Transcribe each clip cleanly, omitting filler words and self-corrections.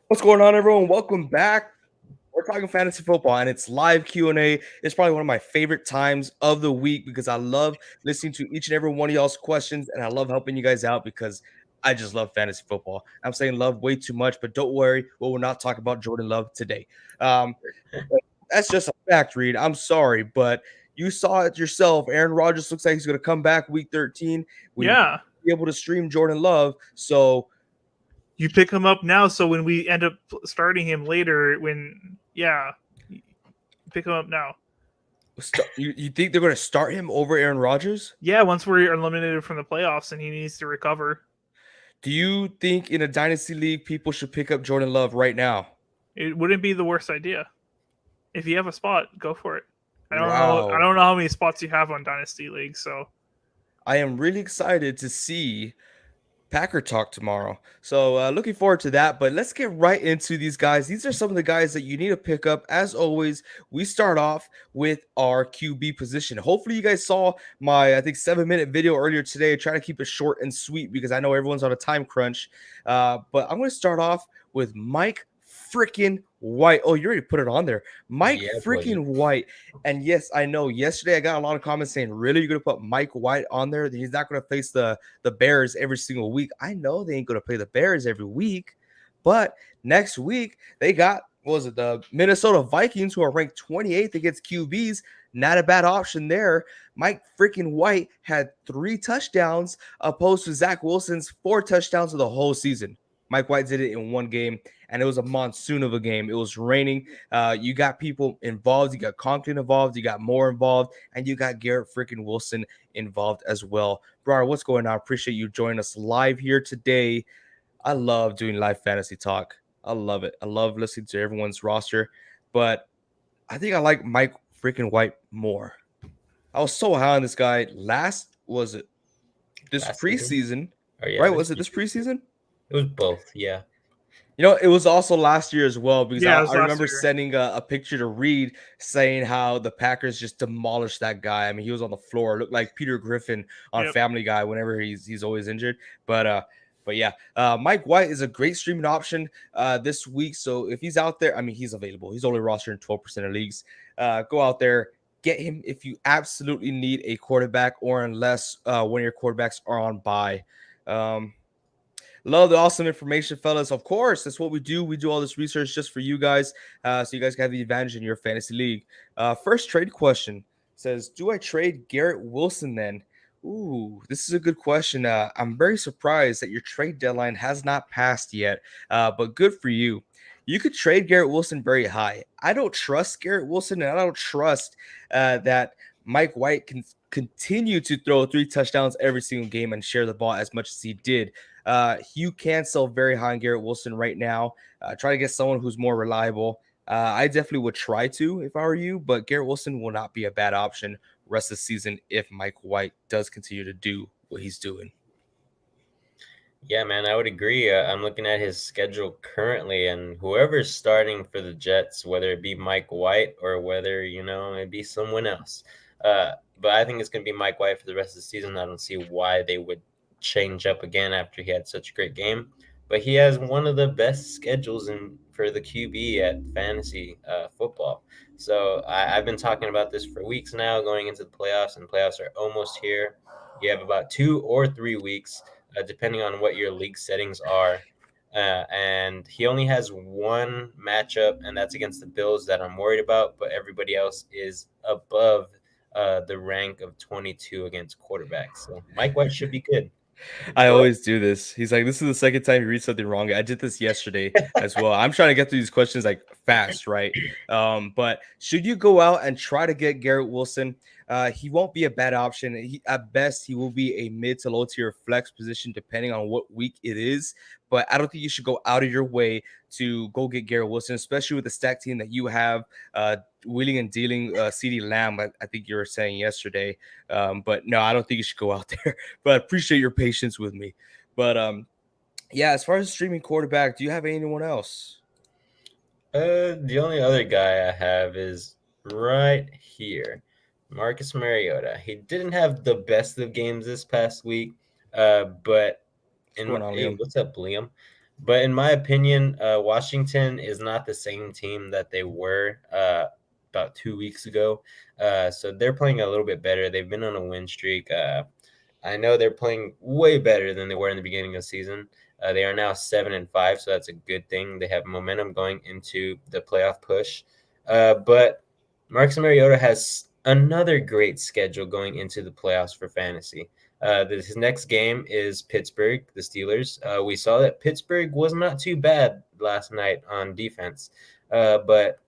What's going on, everyone? Welcome back. We're talking fantasy football, and it's live Q&A. It's probably one of my favorite times of the week because I love listening to each and every one of y'all's questions, and I love helping you guys out because I just love fantasy football. I'm saying love way too much, but don't worry, we will not talk about Jordan Love today. Um, that's just a fact, Reed. I'm sorry, but you saw it yourself. Aaron Rodgers looks like he's going to come back week 13. We might Yeah, be able to stream Jordan Love, so you pick him up now, so when we end up starting him later, you pick him up now. you think they're going to start him over Aaron Rodgers? Yeah, once we're eliminated from the playoffs and he needs to recover, Do you think in a dynasty league people should pick up Jordan Love right now? it wouldn't be the worst idea. If you have a spot, go for it. I don't know. I Wow. don't know how many spots you have on Dynasty League, so I am really excited to see Packer talk tomorrow. So looking forward to that. But let's get right into these guys. These are some of the guys that you need to pick up. As always, we start off with our QB position. Hopefully, you guys saw my, I think, 7-minute video earlier today. I try to keep it short and sweet because I know everyone's on a time crunch. But I'm going to start off with Mike freaking White. Oh, you already put it on there. Mike Yeah, buddy. freaking White. And yes, I know yesterday I got a lot of comments saying, really, you're going to put Mike White on there? He's not going to face the Bears every single week. I know they ain't going to play the Bears every week, but next week they got, what was it, the Minnesota Vikings, who are ranked 28th against QBs. Not a bad option there. Mike freaking White had 3 touchdowns opposed to Zach Wilson's 4 touchdowns of the whole season. Mike White did it in one game, and it was a monsoon of a game. It was raining. You got people involved. You got Conklin involved. You got Moore involved, and you got Garrett freaking Wilson involved as well. Bro, what's going on? I appreciate you joining us live here today. I love doing live fantasy talk. I love it. I love listening to everyone's roster, but I think I like Mike freaking White more. I was so high on this guy was it this Last season? preseason, Oh yeah, right? this Was it this season. preseason? It was both. Yeah. It was also last year as well because yeah, I, it was I last remember year. sending a picture to Reed saying how the Packers just demolished that guy. I mean, he was on the floor, looked like Peter Griffin on Yep. Family Guy whenever he's always injured. But yeah, Mike White is a great streaming option this week. So if he's out there, I mean, he's available. He's only rostered in 12% of leagues. Go out there, get him if you absolutely need a quarterback, or unless one of your quarterbacks are on bye. Um, Love the awesome information, fellas. Of course, that's what we do. We do all this research just for you guys, so you guys can have the advantage in your fantasy league. First trade question says, "Do I trade Garrett Wilson then?" Ooh, this is a good question. I'm very surprised that your trade deadline has not passed yet, but good for you. You could trade Garrett Wilson very high. I don't trust Garrett Wilson, and I don't trust that Mike White can continue to throw 3 touchdowns every single game and share the ball as much as he did. You can sell very high on Garrett Wilson right now. Try to get someone who's more reliable. I definitely would try to if I were you, but Garrett Wilson will not be a bad option rest of the season if Mike White does continue to do what he's doing. Yeah, man, I would agree. I'm looking at his schedule currently, and whoever's starting for the Jets, whether it be Mike White or whether it be someone else, but I think it's going to be Mike White for the rest of the season. I don't see why they would change up again after he had such a great game. But he has one of the best schedules for the QB at fantasy football. So I've been talking about this for weeks now, going into the playoffs, and playoffs are almost here. You have about 2 or 3 weeks, depending on what your league settings are. And he only has one matchup, and that's against the Bills that I'm worried about. But everybody else is above the rank of 22 against quarterbacks. So Mike White should be good. I always do this. He's like, this is the second time you read something wrong. I did this yesterday as well. I'm trying to get through these questions like fast, right? But should you go out and try to get Garrett Wilson? He won't be a bad option. At best, he will be a mid to low tier flex position depending on what week it is. But I don't think you should go out of your way to go get Garrett Wilson, especially with the stack team that you have. Wheeling and dealing CeeDee Lamb, I think you were saying yesterday. But no, I don't think you should go out there. But I appreciate your patience with me. But yeah, as far as streaming quarterback, do you have anyone else? The only other guy I have is right here, Marcus Mariota. He didn't have the best of games this past week, but What's going on, Liam? what's up, Liam? But in my opinion, Washington is not the same team that they were about 2 weeks ago. So they're playing a little bit better. They've been on a win streak. I know they're playing way better than they were in the beginning of the season. They are now 7-5, so that's a good thing. They have momentum going into the playoff push. But Marcus Mariota has another great schedule going into the playoffs for fantasy. His next game is Pittsburgh, the Steelers. We saw that Pittsburgh was not too bad last night on defense, but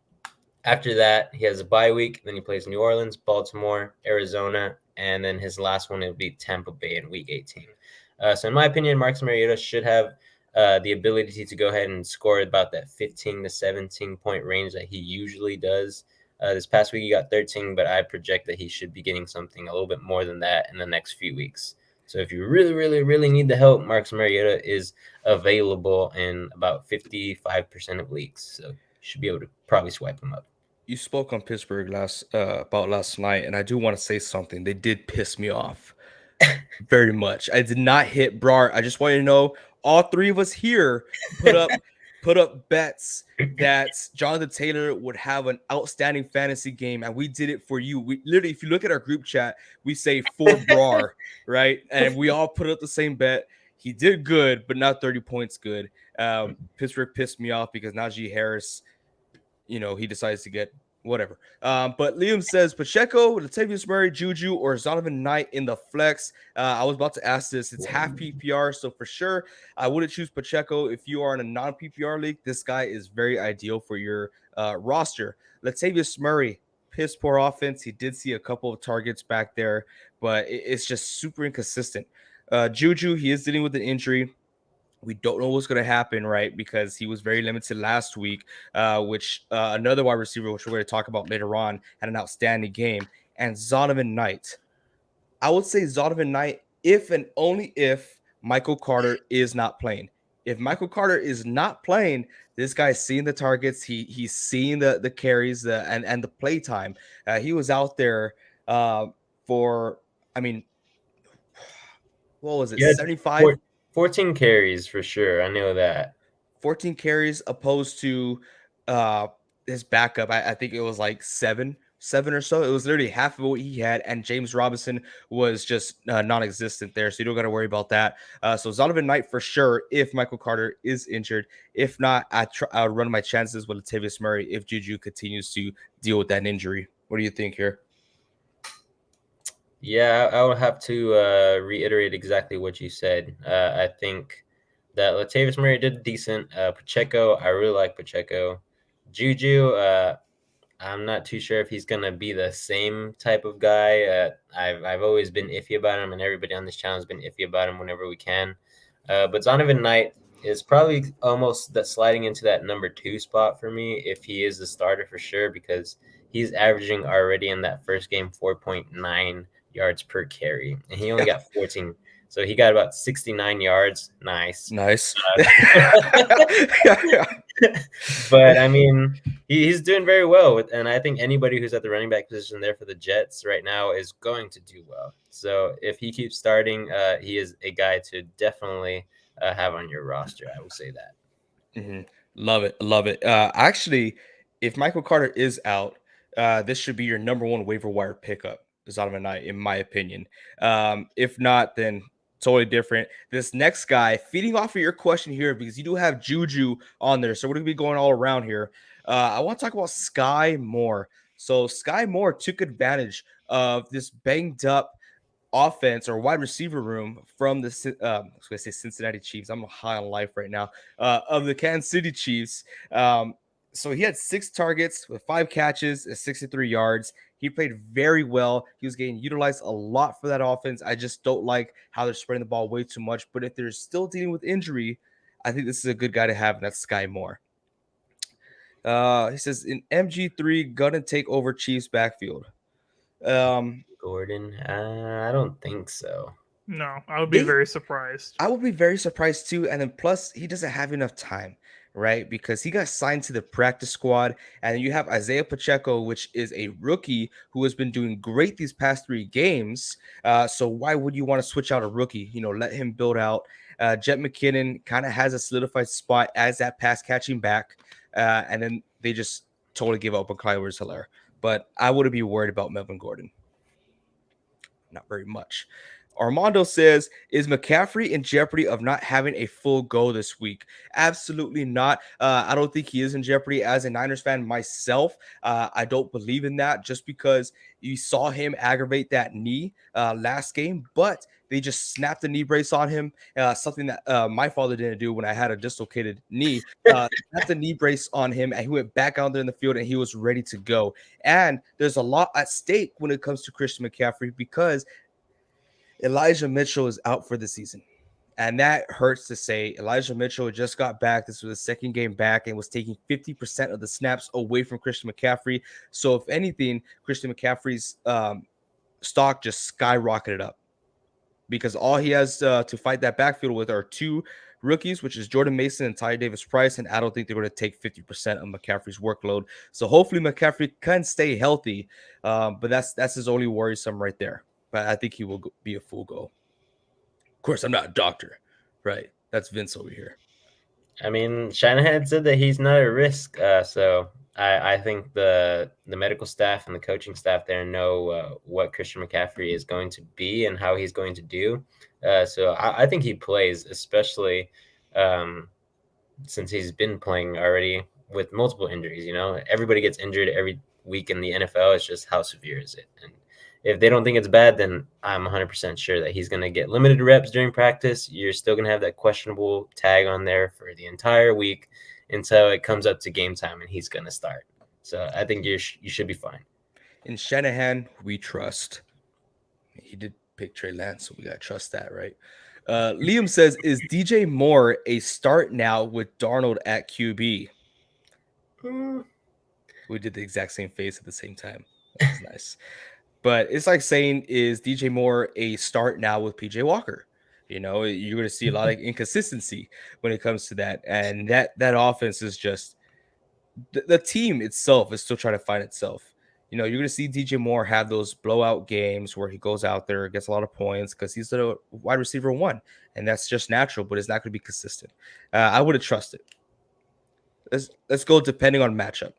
after that, he has a bye week. Then he plays New Orleans, Baltimore, Arizona, and then his last one will be Tampa Bay in Week 18. So, in my opinion, Marcus Mariota should have the ability to go ahead and score about that 15 to 17 point range that he usually does. This past week, he got 13, but I project that he should be getting something a little bit more than that in the next few weeks. So, if you really, really, really need the help, Marcus Mariota is available in about 55% of leagues. So, you should be able to probably swipe him up. You spoke on Pittsburgh about last night, and I do want to say something. They did piss me off very much. I did not hit Brar. I just want you to know all three of us here put up bets that Jonathan Taylor would have an outstanding fantasy game, and we did it for you. We literally, if you look at our group chat, we say for Brar, right? And we all put up the same bet. He did good, but not 30 points good. Pittsburgh pissed me off because Najee Harris, he decides to get whatever. But Liam says Pacheco, Latavius Murray, Juju, or Zonovan Knight in the flex. I was about to ask this. It's half PPR, so for sure, I wouldn't choose Pacheco. If you are in a non-PPR league, this guy is very ideal for your roster. Latavius Murray, piss poor offense. He did see a couple of targets back there, but it's just super inconsistent. Juju, he is dealing with an injury. We don't know what's going to happen, right? Because he was very limited last week, which another wide receiver, which we're going to talk about later on, had an outstanding game. And Zonovan Knight. I would say Zonovan Knight if and only if Michael Carter is not playing. If Michael Carter is not playing, this guy's seeing the targets. He's seeing the carries and the play time. He was out there for, I mean, what was it, Yeah, 75? 14 carries for sure. I know that. 14 carries opposed to uh his backup. I think it was like seven or so. It was literally half of what he had, and James Robinson was just non-existent there, so you don't got to worry about that. So Zonovan Knight for sure if Michael Carter is injured. If not, I'll run my chances with Latavius Murray if Juju continues to deal with that injury. What do you think here? Yeah, I would have to reiterate exactly what you said. I think that Latavius Murray did decent. Pacheco, I really like Pacheco. Juju, I'm not too sure if he's gonna be the same type of guy. I've always been iffy about him, and everybody on this channel has been iffy about him whenever we can. But Zonovan Knight is probably almost that sliding into that number 2 spot for me if he is the starter for sure, because he's averaging already in that first game 4.9 yards per carry, and he only got 14. So he got about 69 yards. Nice. But I mean, he's doing very well and I think anybody who's at the running back position there for the Jets right now is going to do well. So if he keeps starting, he is a guy to definitely have on your roster. I will say that. Mm-hmm. Love it. Actually, if Michael Carter is out, this should be your number one waiver wire pickup, Zonovan Knight, in my opinion. If not, then totally different. This next guy, feeding off of your question here, because you do have Juju on there, so we're gonna be going all around here. I want to talk about Sky Moore. So Sky Moore took advantage of this banged up offense or wide receiver room from the I was going to say Cincinnati Chiefs. I'm high on life right now. Of the Kansas City Chiefs. So he had 6 targets with 5 catches at 63 yards. He played very well. He was getting utilized a lot for that offense. I just don't like how they're spreading the ball way too much. But if they're still dealing with injury, I think this is a good guy to have, and that's Sky Moore. He says in MG3, gonna take over Chiefs backfield. Gordon, I don't think so. No, I would be very surprised. I would be very surprised too. And then plus, he doesn't have enough time, right? Because he got signed to the practice squad. And you have Isaiah Pacheco, which is a rookie who has been doing great these past 3 games. So why would you want to switch out a rookie? Let him build out. Jet McKinnon kind of has a solidified spot as that pass catching back. And then they just totally give up on Clyde Edwards-Helaire. But I wouldn't be worried about Melvin Gordon. Not very much. Armando says, is McCaffrey in jeopardy of not having a full go this week? Absolutely not. I don't think he is in jeopardy. As a Niners fan myself, I don't believe in that just because you saw him aggravate that knee last game, but they just snapped the knee brace on him, something that my father didn't do when I had a dislocated knee. Snapped the knee brace on him, and he went back out there in the field, and he was ready to go. And there's a lot at stake when it comes to Christian McCaffrey because Elijah Mitchell is out for the season. And that hurts to say. Elijah Mitchell just got back. This was his second game back and was taking 50% of the snaps away from Christian McCaffrey. So if anything, Christian McCaffrey's stock just skyrocketed up because all he has to fight that backfield with are 2 rookies, which is Jordan Mason and Ty Davis-Price, and I don't think they're going to take 50% of McCaffrey's workload. So hopefully McCaffrey can stay healthy, but that's his only worrisome right there. But I think he will be a full go. Of course, I'm not a doctor, right? That's Vince over here. I mean, Shanahan said that he's not at risk, so I think the medical staff and the coaching staff there know what Christian McCaffrey is going to be and how he's going to do. So I think he plays, especially since he's been playing already with multiple injuries. Everybody gets injured every week in the NFL. It's just how severe is it? And if they don't think it's bad, then I'm 100% sure that he's going to get limited reps during practice. You're still going to have that questionable tag on there for the entire week until it comes up to game time and he's going to start. So I think you should be fine. In Shanahan, we trust. He did pick Trey Lance, so we got to trust that, right? Liam says, is DJ Moore a start now with Darnold at QB? We did the exact same face at the same time. That's nice. But it's like saying, is DJ Moore a start now with PJ Walker? You're going to see a lot of inconsistency when it comes to that. And that offense is just the team itself is still trying to find itself. You're going to see DJ Moore have those blowout games where he goes out there, gets a lot of points because he's the wide receiver 1. And that's just natural, but it's not going to be consistent. I would have trusted. Let's go depending on matchup.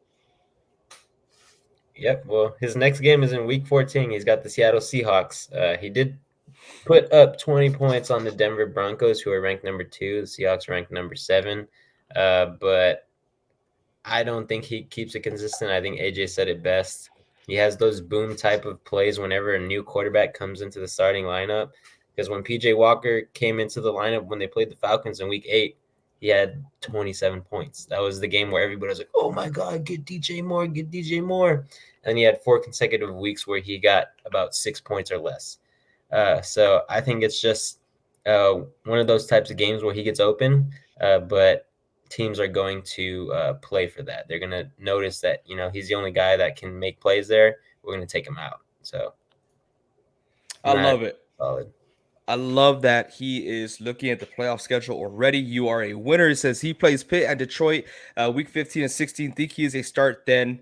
Yep. Well, his next game is in week 14. He's got the Seattle Seahawks. He did put up 20 points on the Denver Broncos, who are ranked number 2. The Seahawks ranked number 7. But I don't think he keeps it consistent. I think AJ said it best. He has those boom type of plays whenever a new quarterback comes into the starting lineup. Because when PJ Walker came into the lineup when they played the Falcons in week 8, he had 27 points. That was the game where everybody was like, oh, my God, get DJ Moore, get DJ Moore. And he had 4 consecutive weeks where he got about 6 points or less. So I think it's just one of those types of games where he gets open, but teams are going to play for that. They're going to notice that, he's the only guy that can make plays there. We're going to take him out. So I love it. Solid. I love that he is looking at the playoff schedule already. You are a winner. It says he plays Pitt and Detroit week 15 and 16. Think he is a start then.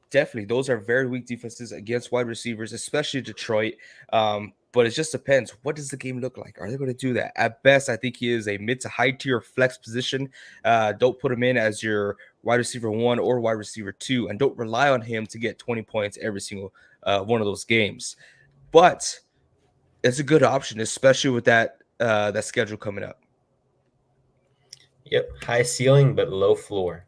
Definitely. Those are very weak defenses against wide receivers, especially Detroit. But it just depends. What does the game look like? Are they going to do that? At best, I think he is a mid to high tier flex position. Don't put him in as your wide receiver 1 or wide receiver 2, and don't rely on him to get 20 points every single one of those games. But it's a good option, especially with that schedule coming up. Yep, high ceiling but low floor.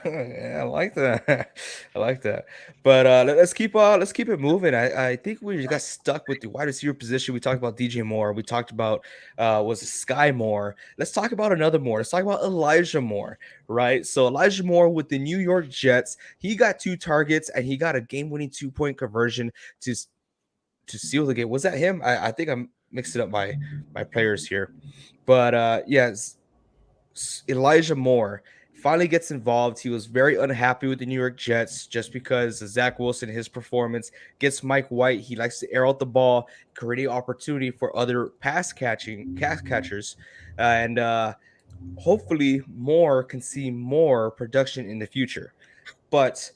Yeah, I like that. I like that. But let's keep it moving. I think we got stuck with the wide receiver position. We talked about DJ Moore. We talked about was it Sky Moore. Let's talk about another Moore. Let's talk about Elijah Moore, right? So Elijah Moore with the New York Jets, he got 2 targets and he got a game-winning 2-point conversion to seal the game. Was that him? I think I'm mixing up my players here. But yes, Elijah Moore finally gets involved. He was very unhappy with the New York Jets just because of Zach Wilson, his performance, gets Mike White. He likes to air out the ball, creating opportunity for other pass catchers. And hopefully Moore can see more production in the future. But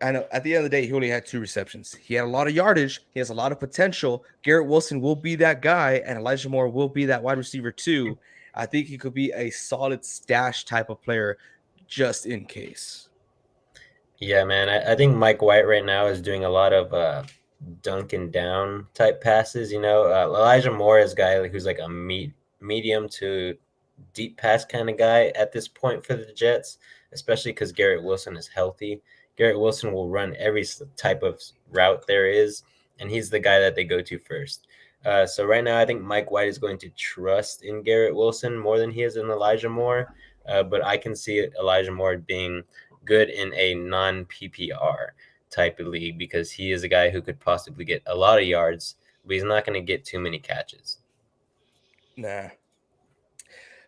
I know at the end of the day, he only had 2 receptions. He had a lot of yardage. He has a lot of potential. Garrett Wilson will be that guy, and Elijah Moore will be that wide receiver too. I think he could be a solid stash type of player just in case. Yeah, man. I think Mike White right now is doing a lot of dunk and down type passes. Elijah Moore is a guy who's like a medium to deep pass kind of guy at this point for the Jets, especially because Garrett Wilson is healthy. Garrett Wilson will run every type of route there is, and he's the guy that they go to first. So right now, I think Mike White is going to trust in Garrett Wilson more than he is in Elijah Moore. But I can see Elijah Moore being good in a non-PPR type of league because he is a guy who could possibly get a lot of yards, but he's not going to get too many catches. Nah.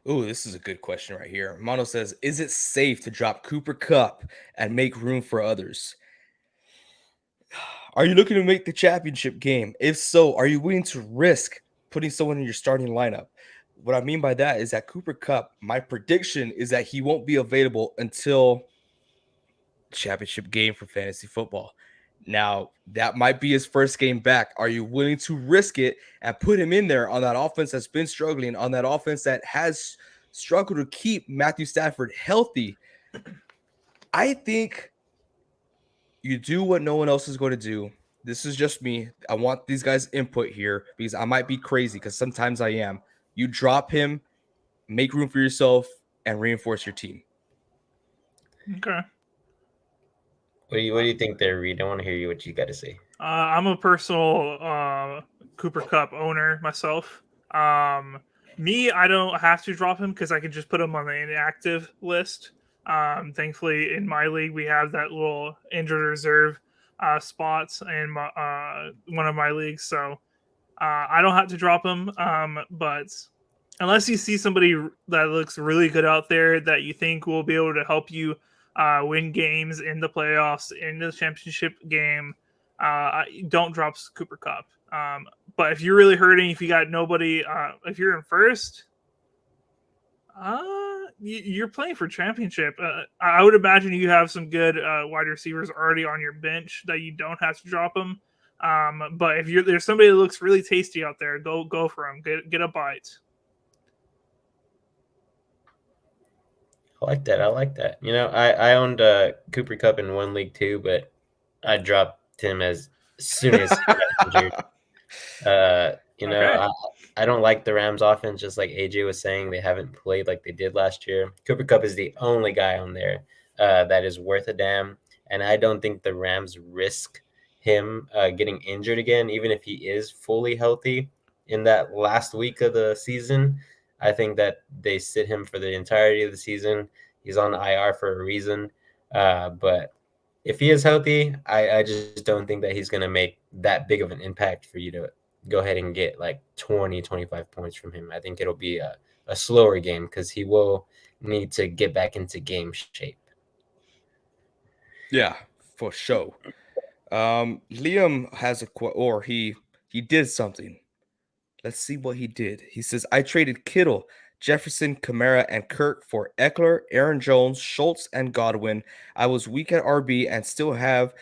Ooh, this is a good question right here. Mono says, is it safe to drop Cooper Cup and make room for others? Are you looking to make the championship game? If so, are you willing to risk putting someone in your starting lineup? What I mean by that is that Cooper Cup, my prediction is that he won't be available until championship game for fantasy football. Now, that might be his first game back. Are you willing to risk it and put him in there on that offense that's been struggling, on that offense that has struggled to keep Matthew Stafford healthy? I think you do what no one else is going to do. This is just me. I want these guys' input here because I might be crazy because sometimes I am. You drop him, make room for yourself, and reinforce your team. Okay. What do you think there, Reed? I want to hear what you got to say. I'm a personal Cooper Cup owner myself. I don't have to drop him because I can just put him on the inactive list. Thankfully, in my league, we have that little injured reserve spots in one of my leagues, so I don't have to drop him. But unless you see somebody that looks really good out there that you think will be able to help you win games in the playoffs, in the championship game, don't drop Cooper Cup. But if you're really hurting, if you got nobody, if you're in first, you're playing for championship. I would imagine you have some good wide receivers already on your bench that you don't have to drop them. But if there's somebody that looks really tasty out there, go for him. Get a bite. I like that. I owned Cooper Cup in one league too, but I dropped him as soon as he got injured. Okay. I don't like the Rams offense, just like AJ was saying. They haven't played like they did last year. Cooper Cup is the only guy on there that is worth a damn. And I don't think the Rams risk him getting injured again, even if he is fully healthy in that last week of the season. I think that they sit him for the entirety of the season. He's on IR for a reason. But if he is healthy, I just don't think that he's going to make that big of an impact for you to go ahead and get like 20, 25 points from him. I think it'll be a slower game because he will need to get back into game shape. Yeah, for sure. Liam has he did something. Let's see what he did. He says, I traded Kittle, Jefferson, Kamara, and Kirk for Eckler, Aaron Jones, Schultz, and Godwin. I was weak at RB and still have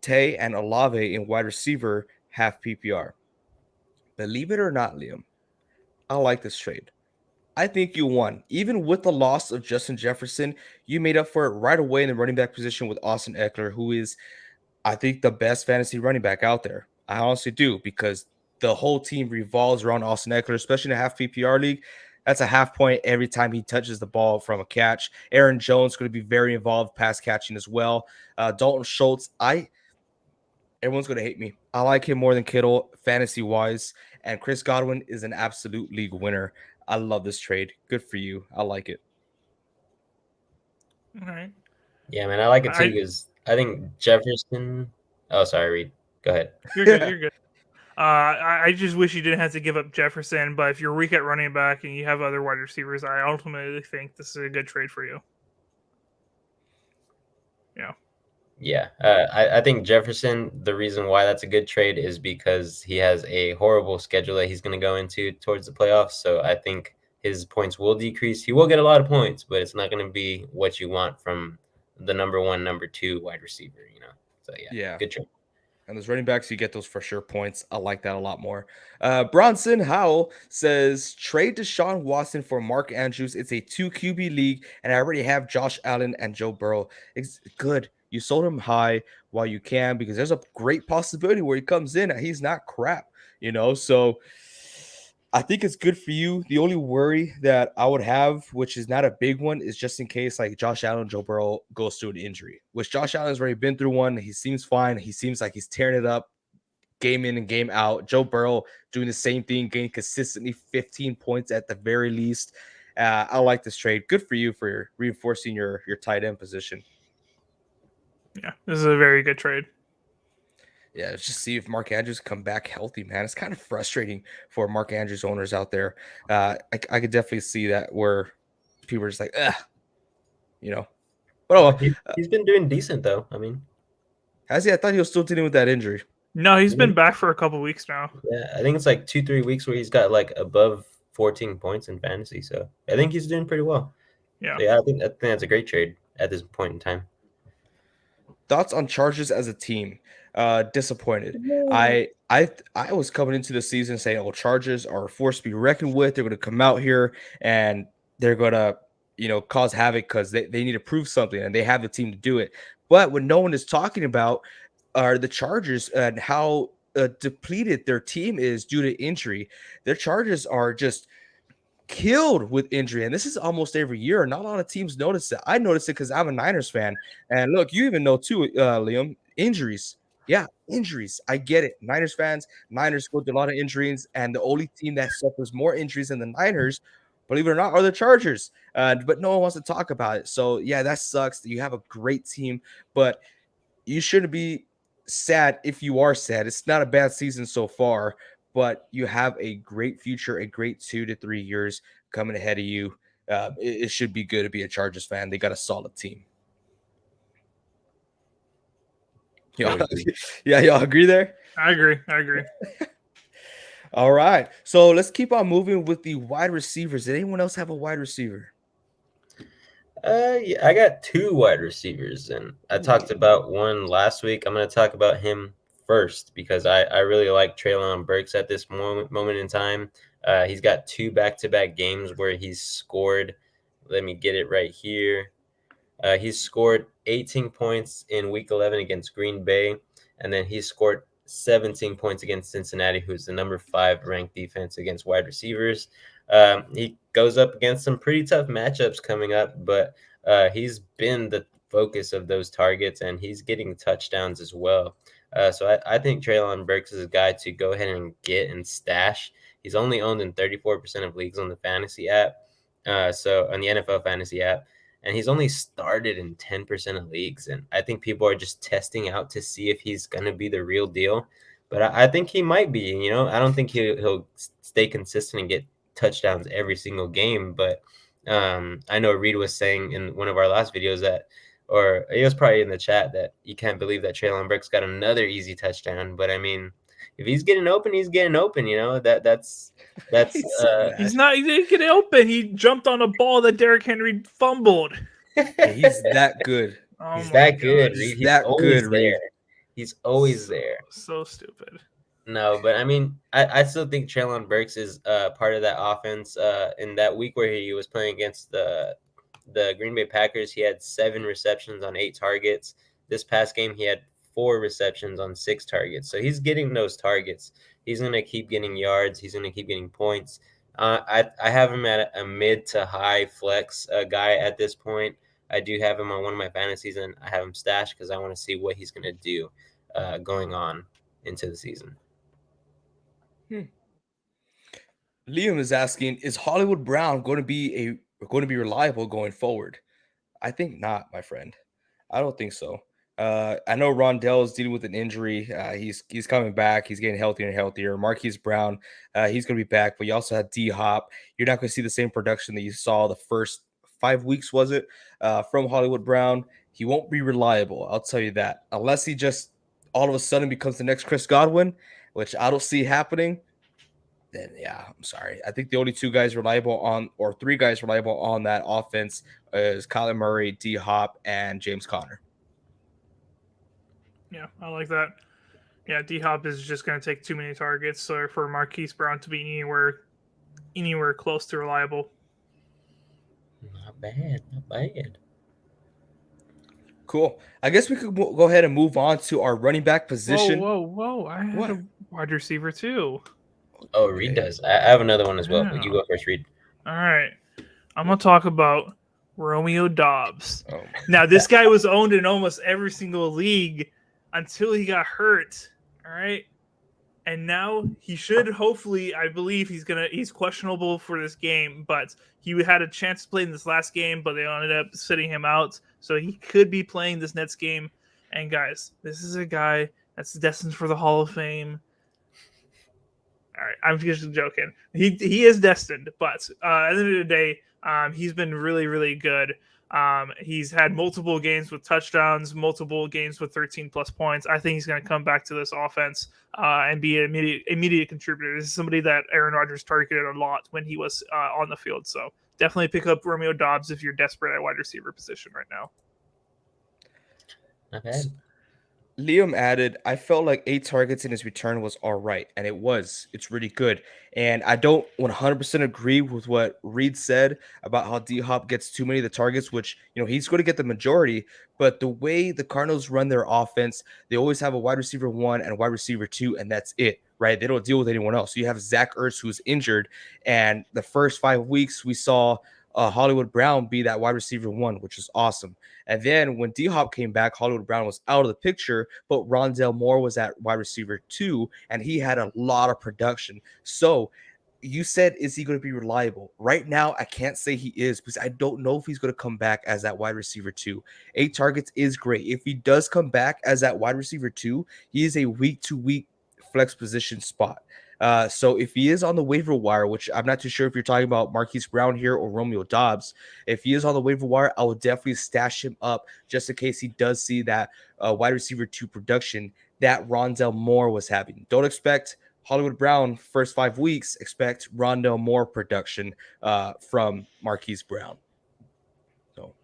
Tay and Olave in wide receiver half PPR. Believe it or not, Liam, I like this trade. I think you won. Even with the loss of Justin Jefferson, you made up for it right away in the running back position with Austin Eckler, who is, I think, the best fantasy running back out there. I honestly do, because the whole team revolves around Austin Eckler, especially in a half PPR league. That's a half point every time he touches the ball from a catch. Aaron Jones is going to be very involved pass catching as well. Dalton Schultz, everyone's going to hate me. I like him more than Kittle fantasy wise, and Chris Godwin is an absolute league winner. I love this trade. Good for you. I like it. All right. Yeah, man, I like it too because I think Jefferson. Oh, sorry, Reed. Go ahead. You're good. You're good. I just wish you didn't have to give up Jefferson, but if you're weak at running back and you have other wide receivers, I ultimately think this is a good trade for you. Yeah. Yeah, I think Jefferson, the reason why that's a good trade is because he has a horrible schedule that he's going to go into towards the playoffs. So I think his points will decrease. He will get a lot of points, but it's not going to be what you want from the number 1, number 2 wide receiver, you know. So Yeah. good trade. And those running backs, you get those for sure points. I like that a lot more. Bronson Howell says trade Deshaun Watson for Mark Andrews. It's a 2 QB league, and I already have Josh Allen and Joe Burrow. It's good. You sold him high while you can, because there's a great possibility where he comes in and he's not crap, So I think it's good for you. The only worry that I would have, which is not a big one, is just in case like Josh Allen, Joe Burrow goes through an injury, which Josh Allen's already been through one. He seems fine. He seems like he's tearing it up game in and game out. Joe Burrow doing the same thing, getting consistently 15 points at the very least. I like this trade. Good for you for reinforcing your tight end position. Yeah, this is a very good trade. Yeah, let's just see if Mark Andrews come back healthy, man. It's kind of frustrating for Mark Andrews owners out there. I could definitely see that where people are just like, ugh, But he's been doing decent though. I mean, has he? I thought he was still dealing with that injury. No, he's been back for a couple weeks now. Yeah, I think it's like 2-3 weeks where he's got like above 14 points in fantasy. So I think he's doing pretty well. Yeah, so yeah, I think that's a great trade at this point in time. Thoughts on Chargers as a team? Disappointed. I was coming into the season saying, "Oh, Chargers are a force to be reckoned with. They're going to come out here and they're going to, cause havoc because they need to prove something and they have the team to do it." But what no one is talking about are the Chargers and how depleted their team is due to injury. Their Chargers are just killed with injury, and this is almost every year. Not a lot of teams notice it. I notice it because I'm a Niners fan, and look, you even know too, Liam, injuries. Yeah, injuries. I get it. Niners fans, Niners go through a lot of injuries, and the only team that suffers more injuries than the Niners, believe it or not, are the Chargers. But no one wants to talk about it. So yeah, that sucks. You have a great team, but you shouldn't be sad if you are sad. It's not a bad season so far, but you have a great future, a great 2 to 3 years coming ahead of you. It should be good to be a Chargers fan. They got a solid team. Yeah, y'all agree there? I agree. All right. So let's keep on moving with the wide receivers. Did anyone else have a wide receiver? Yeah, I got 2 wide receivers, and I talked about one last week. I'm going to talk about him first because I really like Treylon Burks at this moment in time. He's got 2 back-to-back games where he's scored. Let me get it right here. He's scored 18 points in Week 11 against Green Bay, and then he scored 17 points against Cincinnati, who's the number 5 ranked defense against wide receivers. He goes up against some pretty tough matchups coming up, but he's been the focus of those targets, and he's getting touchdowns as well. So I think Treylon Burks is a guy to go ahead and get and stash. He's only owned in 34% of leagues on the fantasy app, so on the NFL fantasy app. And he's only started in 10% of leagues. And I think people are just testing out to see if he's going to be the real deal. But I think he might be, I don't think he'll stay consistent and get touchdowns every single game. But I know Reed was saying in one of our last videos that, or he was probably in the chat, that you can't believe that Treylon Burks got another easy touchdown. But I mean, if he's getting open, he's getting open. That's He's not. He didn't get open. He jumped on a ball that Derrick Henry fumbled. He's that good. He's that good. He's that good, Reed. He's always there. So stupid. No, but I mean, I still think Treylon Burks is part of that offense. In that week where he was playing against the Green Bay Packers, he had 7 receptions on 8 targets. This past game, he had 4 receptions on 6 targets. So he's getting those targets. He's going to keep getting yards. He's going to keep getting points. I have him at a mid to high flex guy at this point. I do have him on one of my fantasies, and I have him stashed because I want to see what he's going to do going on into the season. Liam is asking, is Hollywood Brown going to be reliable going forward? I think not, my friend. I don't think so. I know Rondell is dealing with an injury. He's coming back. He's getting healthier and healthier. Marquise Brown, he's going to be back. But you also have D-Hop. You're not going to see the same production that you saw the first 5 weeks, was it, from Hollywood Brown. He won't be reliable. I'll tell you that. Unless he just all of a sudden becomes the next Chris Godwin, which I don't see happening. then yeah, I'm sorry. I think the only two guys reliable on, or three guys reliable on that offense is Kyler Murray, D Hop, and James Conner. Yeah, I like that. Yeah, D Hop is just going to take too many targets so for Marquise Brown to be anywhere close to reliable. Not bad, not bad. Cool. I guess we could go ahead and move on to our running back Whoa, position. whoa, whoa! I had What? a wide receiver too. Oh, Reed does. I have another one as well, but you Yeah. go first, Reed. All right, I'm gonna talk about Romeo Dobbs. Oh, Now, this guy was owned in almost every single league until he got hurt. All right. And now he should hopefully, I believe he's questionable for this game, but he had a chance to play in this last game, but they ended up sitting him out. So he could be playing this Nets game. And guys, this is a guy that's destined for the Hall of Fame. All right, I'm just joking. He is destined, but at the end of the day, he's been really, really good. He's had multiple games with touchdowns, multiple games with 13 plus points. I think he's going to come back to this offense and be an immediate contributor. This is somebody that Aaron Rodgers targeted a lot when he was on the field. So definitely pick up Romeo Dobbs if you're desperate at wide receiver position right now. Not bad. Liam added, I felt like 8 targets in his return was all right, and it was. It's really good. And I don't 100% agree with what Reed said about how D Hop gets too many of the targets, which, he's going to get the majority. But the way the Cardinals run their offense, they always have a wide receiver 1 and a wide receiver 2, and that's it, right? They don't deal with anyone else. So you have Zach Ertz, who's injured, and the first 5 weeks we saw Hollywood Brown be that wide receiver 1, which is awesome. And then when D Hop came back, Hollywood Brown was out of the picture, but Rondell Moore was at wide receiver 2, and he had a lot of production. So you said, is he going to be reliable? Right now, I can't say he is because I don't know if he's going to come back as that wide receiver 2. 8 targets is great. If he does come back as that wide receiver 2, he is a week-to-week flex position spot. So if he is on the waiver wire, which I'm not too sure if you're talking about Marquise Brown here or Romeo Dobbs, if he is on the waiver wire, I will definitely stash him up just in case he does see that wide receiver 2 production that Rondell Moore was having. Don't expect Hollywood Brown first 5 weeks. Expect Rondell Moore production from Marquise Brown. So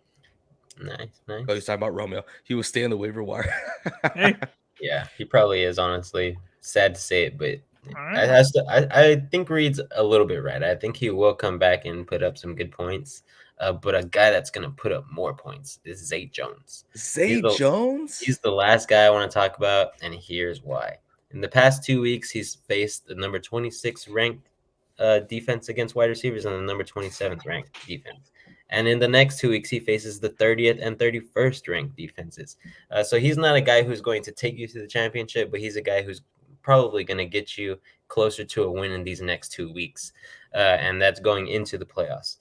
Nice. Oh, he's talking about Romeo. He will stay on the waiver wire. Hey. Yeah, he probably is, honestly. Sad to say it, but Right. I think Reed's a little bit right. I think he will come back and put up some good points. But a guy that's going to put up more points is Zay Jones. Zay Jones? He's the last guy I want to talk about, and here's why. In the past 2 weeks, he's faced the number 26 ranked defense against wide receivers and the number 27th ranked defense. And in the next 2 weeks, he faces the 30th and 31st ranked defenses. So he's not a guy who's going to take you to the championship, but he's a guy who's probably going to get you closer to a win in these next 2 weeks. And that's going into the playoffs.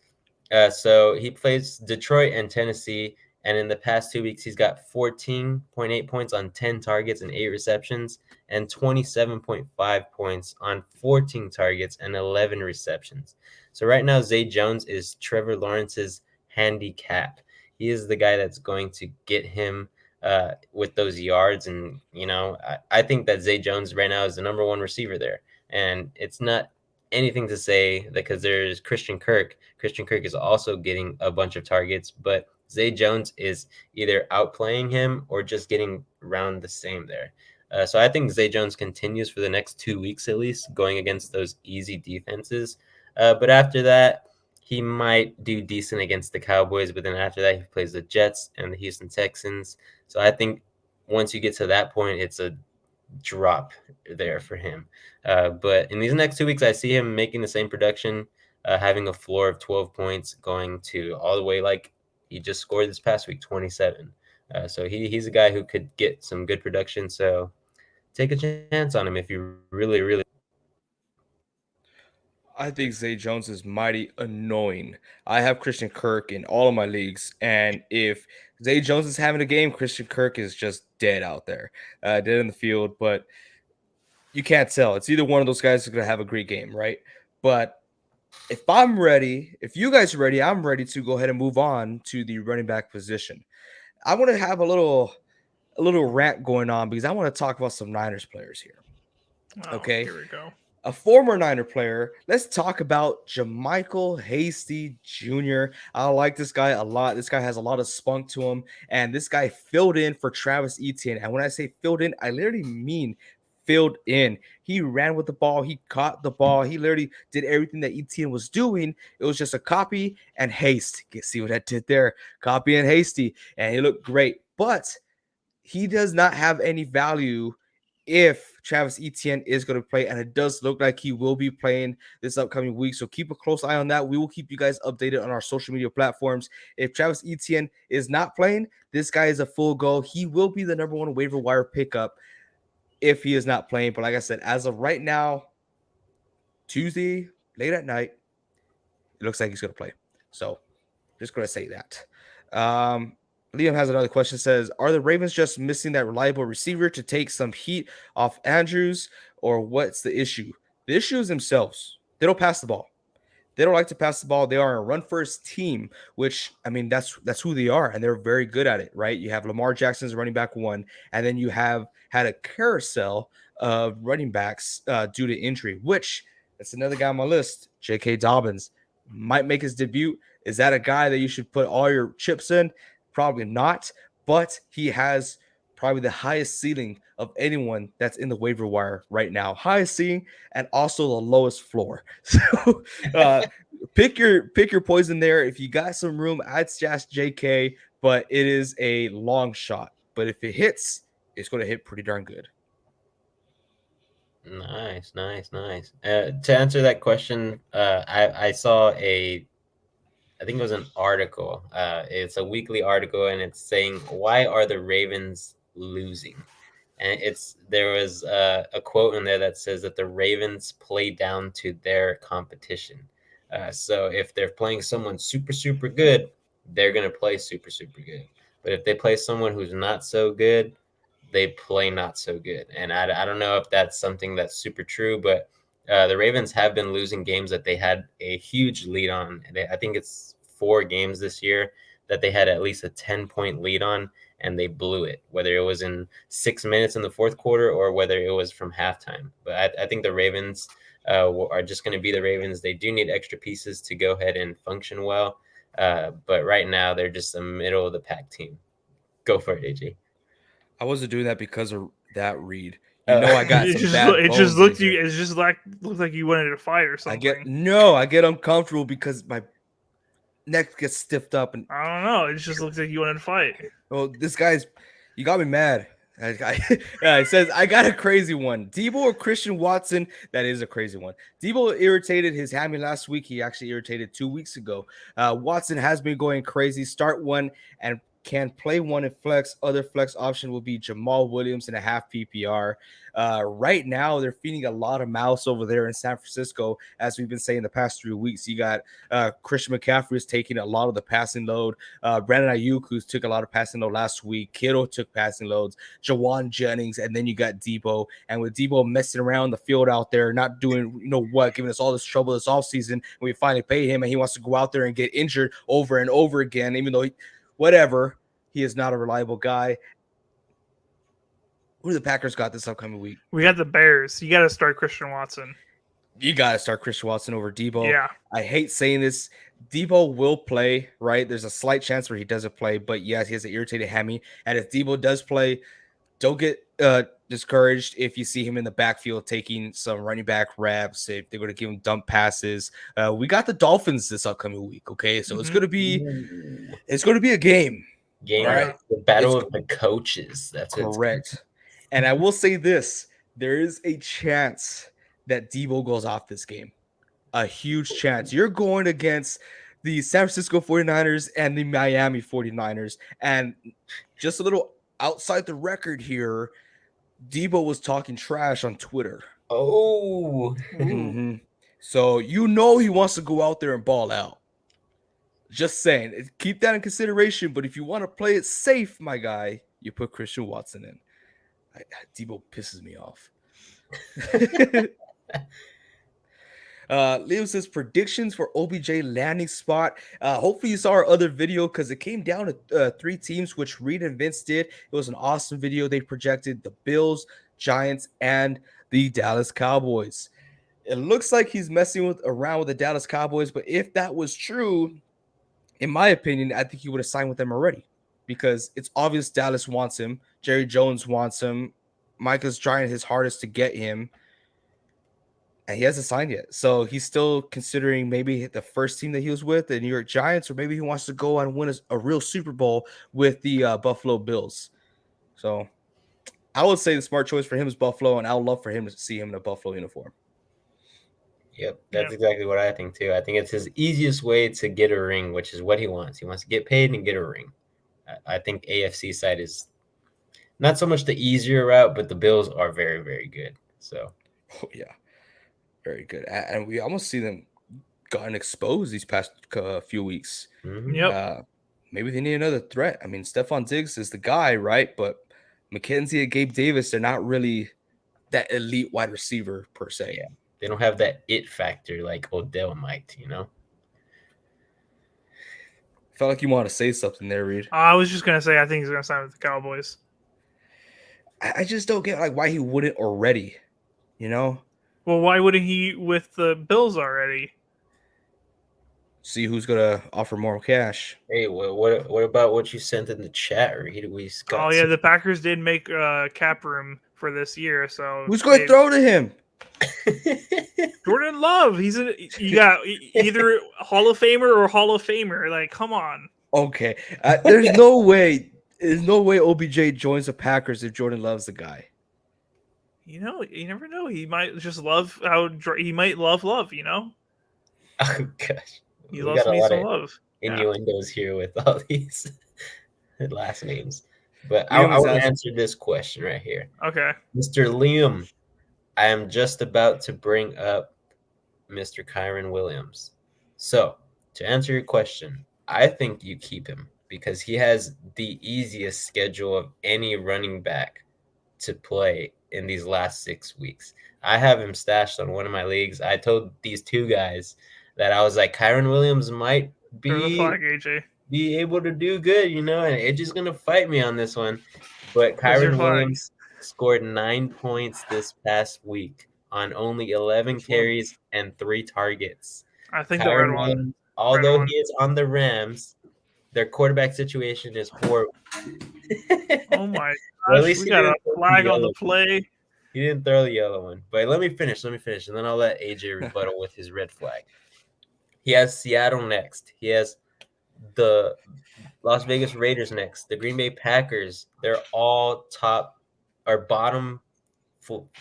So he plays Detroit and Tennessee. And in the past 2 weeks, he's got 14.8 points on 10 targets and 8 receptions, and 27.5 points on 14 targets and 11 receptions. So right now, Zay Jones is Trevor Lawrence's handicap. He is the guy that's going to get him with those yards. And, I think that Zay Jones right now is the number 1 receiver there. And it's not anything to say that because there's Christian Kirk. Christian Kirk is also getting a bunch of targets, but Zay Jones is either outplaying him or just getting around the same there. So I think Zay Jones continues for the next 2 weeks at least, going against those easy defenses. But after that, he might do decent against the Cowboys. But then after that, he plays the Jets and the Houston Texans. So I think once you get to that point, it's a drop there for him. But in these next 2 weeks, I see him making the same production, having a floor of 12 points, going to all the way like he just scored this past week, 27. So he's a guy who could get some good production. So take a chance on him if you really, really. I think Zay Jones is mighty annoying. I have Christian Kirk in all of my leagues, and if Zay Jones is having a game, Christian Kirk is just dead out there, dead in the field. But you can't tell. It's either one of those guys who's going to have a great game, right? But if I'm ready, if you guys are ready, I'm ready to go ahead and move on to the running back position. I want to have a little rant going on because I want to talk about some Niners players here. Oh, Okay. here we go. a former Niner player. Let's talk about JaMycal Hasty Jr. I like this guy a lot. This guy has a lot of spunk to him, and this guy filled in for Travis Etienne. And when I say filled in, I literally mean filled in. He ran with the ball. He caught the ball. He literally did everything that Etienne was doing. It was just a copy and haste. You see what I did there? Copy and hasty, and he looked great. But he does not have any value if Travis Etienne is going to play, and it does look like he will be playing this upcoming week. So keep a close eye on that. We will keep you guys updated on our social media platforms. If Travis Etienne is not playing, this guy is a full go. He will be the number one waiver wire pickup if he is not playing. But like I said, as of right now, Tuesday, late at night, it looks like he's going to play. So just going to say that. Liam has another question. Says, are the Ravens just missing that reliable receiver to take some heat off Andrews, or what's the issue? The issue is themselves. They don't pass the ball. They don't like to pass the ball. They are a run-first team, which, I mean, that's who they are, and they're very good at it, right? You have Lamar Jackson's running back one, and then you have had a carousel of running backs due to injury, which that's another guy on my list, J.K. Dobbins. Might make his debut. Is that a guy that you should put all your chips in? Probably not, but he has probably the highest ceiling of anyone that's in the waiver wire right now. Highest ceiling and also the lowest floor. So pick your poison there. If you got some room, I'd stash JK, but it is a long shot. But if it hits, it's going to hit pretty darn good. Nice. To answer that question, I saw I think it was an article. It's a weekly article, and it's saying, why are the Ravens losing? And there was a quote in there that says that the Ravens play down to their competition. So if they're playing someone super, super good, they're going to play super, super good. But if they play someone who's not so good, they play not so good. And I don't know if that's something that's super true, but the Ravens have been losing games that they had a huge lead on. I think it's 4 games this year that they had at least a 10-point lead on, and they blew it, whether it was in 6 minutes in the fourth quarter or whether it was from halftime. But I think the Ravens are just going to be the Ravens. They do need extra pieces to go ahead and function well. But right now, they're just a middle of the pack team. Go for it, AJ. I wasn't doing that because of that read. You know, I got some bad It bones just looked in you. here. It's just looked like you wanted to fight or something. I get uncomfortable because my neck gets stiffed up, and I don't know. It just looks like you wanted to fight. well, you got me mad. Yeah, it says, I got a crazy one. Debo or Christian Watson? That is a crazy one. Debo irritated his hammy last week. He actually irritated 2 weeks ago. Watson has been going crazy. Start one and can play one in flex. Other flex option will be Jamal Williams in a half PPR. Right now, they're feeding a lot of mouths over there in San Francisco, as we've been saying the past 3 weeks. You got Christian McCaffrey is taking a lot of the passing load. Brandon Ayuk, who took a lot of passing load last week. Kittle took passing loads. Jawan Jennings, and then you got Debo. And with Debo messing around the field out there, not doing, giving us all this trouble this offseason, we finally pay him, and he wants to go out there and get injured over and over again, even though he is not a reliable guy. Who do the Packers got this upcoming week? We got the Bears. You got to start Christian Watson. You got to start Christian Watson over Debo. Yeah. I hate saying this. Debo will play, right? There's a slight chance where he doesn't play, but yes, he has an irritated hammy. And if Debo does play, don't get discouraged if you see him in the backfield taking some running back reps, if they're going to give him dump passes. We got the Dolphins this upcoming week, okay? So it's going to be a game. Right? The battle of the coaches. That's correct. And I will say this, there is a chance that Debo goes off this game. A huge chance. You're going against the San Francisco 49ers and the Miami 49ers. And just a little outside the record here, Debo was talking trash on Twitter. Oh. Mm-hmm. So he wants to go out there and ball out. Just saying, keep that in consideration. But if you want to play it safe, my guy, you put Christian Watson in. Debo pisses me off. Leo says predictions for OBJ landing spot. Hopefully you saw our other video because it came down to 3 teams, which Reed and Vince did. It was an awesome video. They projected the Bills, Giants, and the Dallas Cowboys. It looks like he's messing around with the Dallas Cowboys, but if that was true, in my opinion, I think he would have signed with them already because it's obvious Dallas wants him. Jerry Jones wants him. Micah's trying his hardest to get him, and he hasn't signed yet. So he's still considering maybe the first team that he was with, the New York Giants, or maybe he wants to go and win a real Super Bowl with the Buffalo Bills. So I would say the smart choice for him is Buffalo, and I would love for him to see him in a Buffalo uniform. Yep, that's exactly what I think too. I think it's his easiest way to get a ring, which is what he wants. He wants to get paid and get a ring. I think AFC side is not so much the easier route, but the Bills are very, very good. So, yeah, very good. And we almost see them gotten exposed these past few weeks. Yep. Maybe they need another threat. I mean, Stephon Diggs is the guy, right? But McKenzie and Gabe Davis, they're not really that elite wide receiver per se. Yeah, they don't have that it factor like Odell might, you know? Felt like you want to say something there, Reed. I was just gonna say I think he's gonna sign with the Cowboys. I just don't get like why he wouldn't already, you know? Well, why wouldn't he with the Bills already? See who's gonna offer more cash. Hey, what about what you sent in the chat, Reed? Oh yeah, the Packers did make cap room for this year, so who's going to throw to him? Jordan Love. You got either Hall of Famer or Hall of Famer. Like, come on. Okay, there's no way. There's no way OBJ joins the Packers if Jordan Love's the guy. You know, you never know. He might just love how he might love. You know. Oh gosh, he loves me some love. Innuendos here with all these last names, but I want to answer this question right here. Okay, Mr. Liam, I am just about to bring up Mr. Kyron Williams. So to answer your question, I think you keep him because he has the easiest schedule of any running back to play in these last 6 weeks. I have him stashed on one of my leagues. I told these two guys that I was like, Kyron Williams might be able to do good, you know, and AJ's going to fight me on this one. But Kyron Williams scored 9 points this past week on only 11 carries and 3 targets. I think the red one. Although he is on the Rams, their quarterback situation is horrible. Oh my gosh, well, at least we got a flag on the play. He didn't throw the yellow one. But let me finish, and then I'll let AJ rebuttal with his red flag. He has Seattle next. He has the Las Vegas Raiders next. The Green Bay Packers. They're all top or bottom.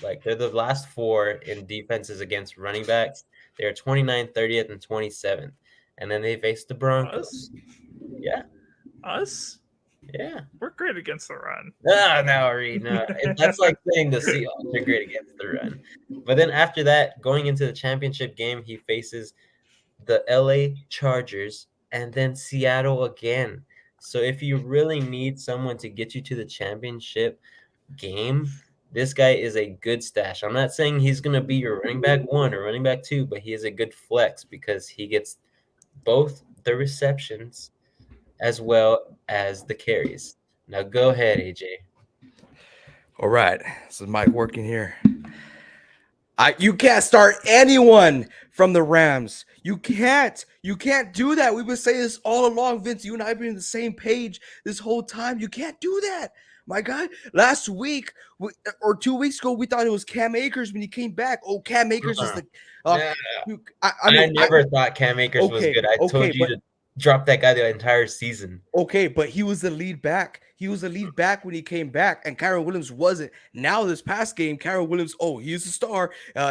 Like, they're the last 4 in defenses against running backs. They're 29th, 30th, and 27th. And then they face the Broncos. Yeah. Us? Yeah. We're great against the run. No, Reed, no. That's like saying the Seahawks are great against the run. But then after that, going into the championship game, he faces the LA Chargers and then Seattle again. So if you really need someone to get you to the championship game, this guy is a good stash. I'm not saying he's going to be your running back 1 or running back 2, but he is a good flex because he gets both the receptions as well as the carries. Now go ahead, AJ. All right. This is Mike working here. You can't start anyone from the Rams. You can't do that. We've been saying this all along, Vince. You and I have been on the same page this whole time. You can't do that, my guy. Last week or 2 weeks ago, we thought it was Cam Akers when he came back. Oh, Cam Akers is the. I never thought Cam Akers was good. I told you to drop that guy the entire season. Okay, but he was the lead back. He was the lead back when he came back, and Kyron Williams wasn't. Now this past game, Kyron Williams, he's a star.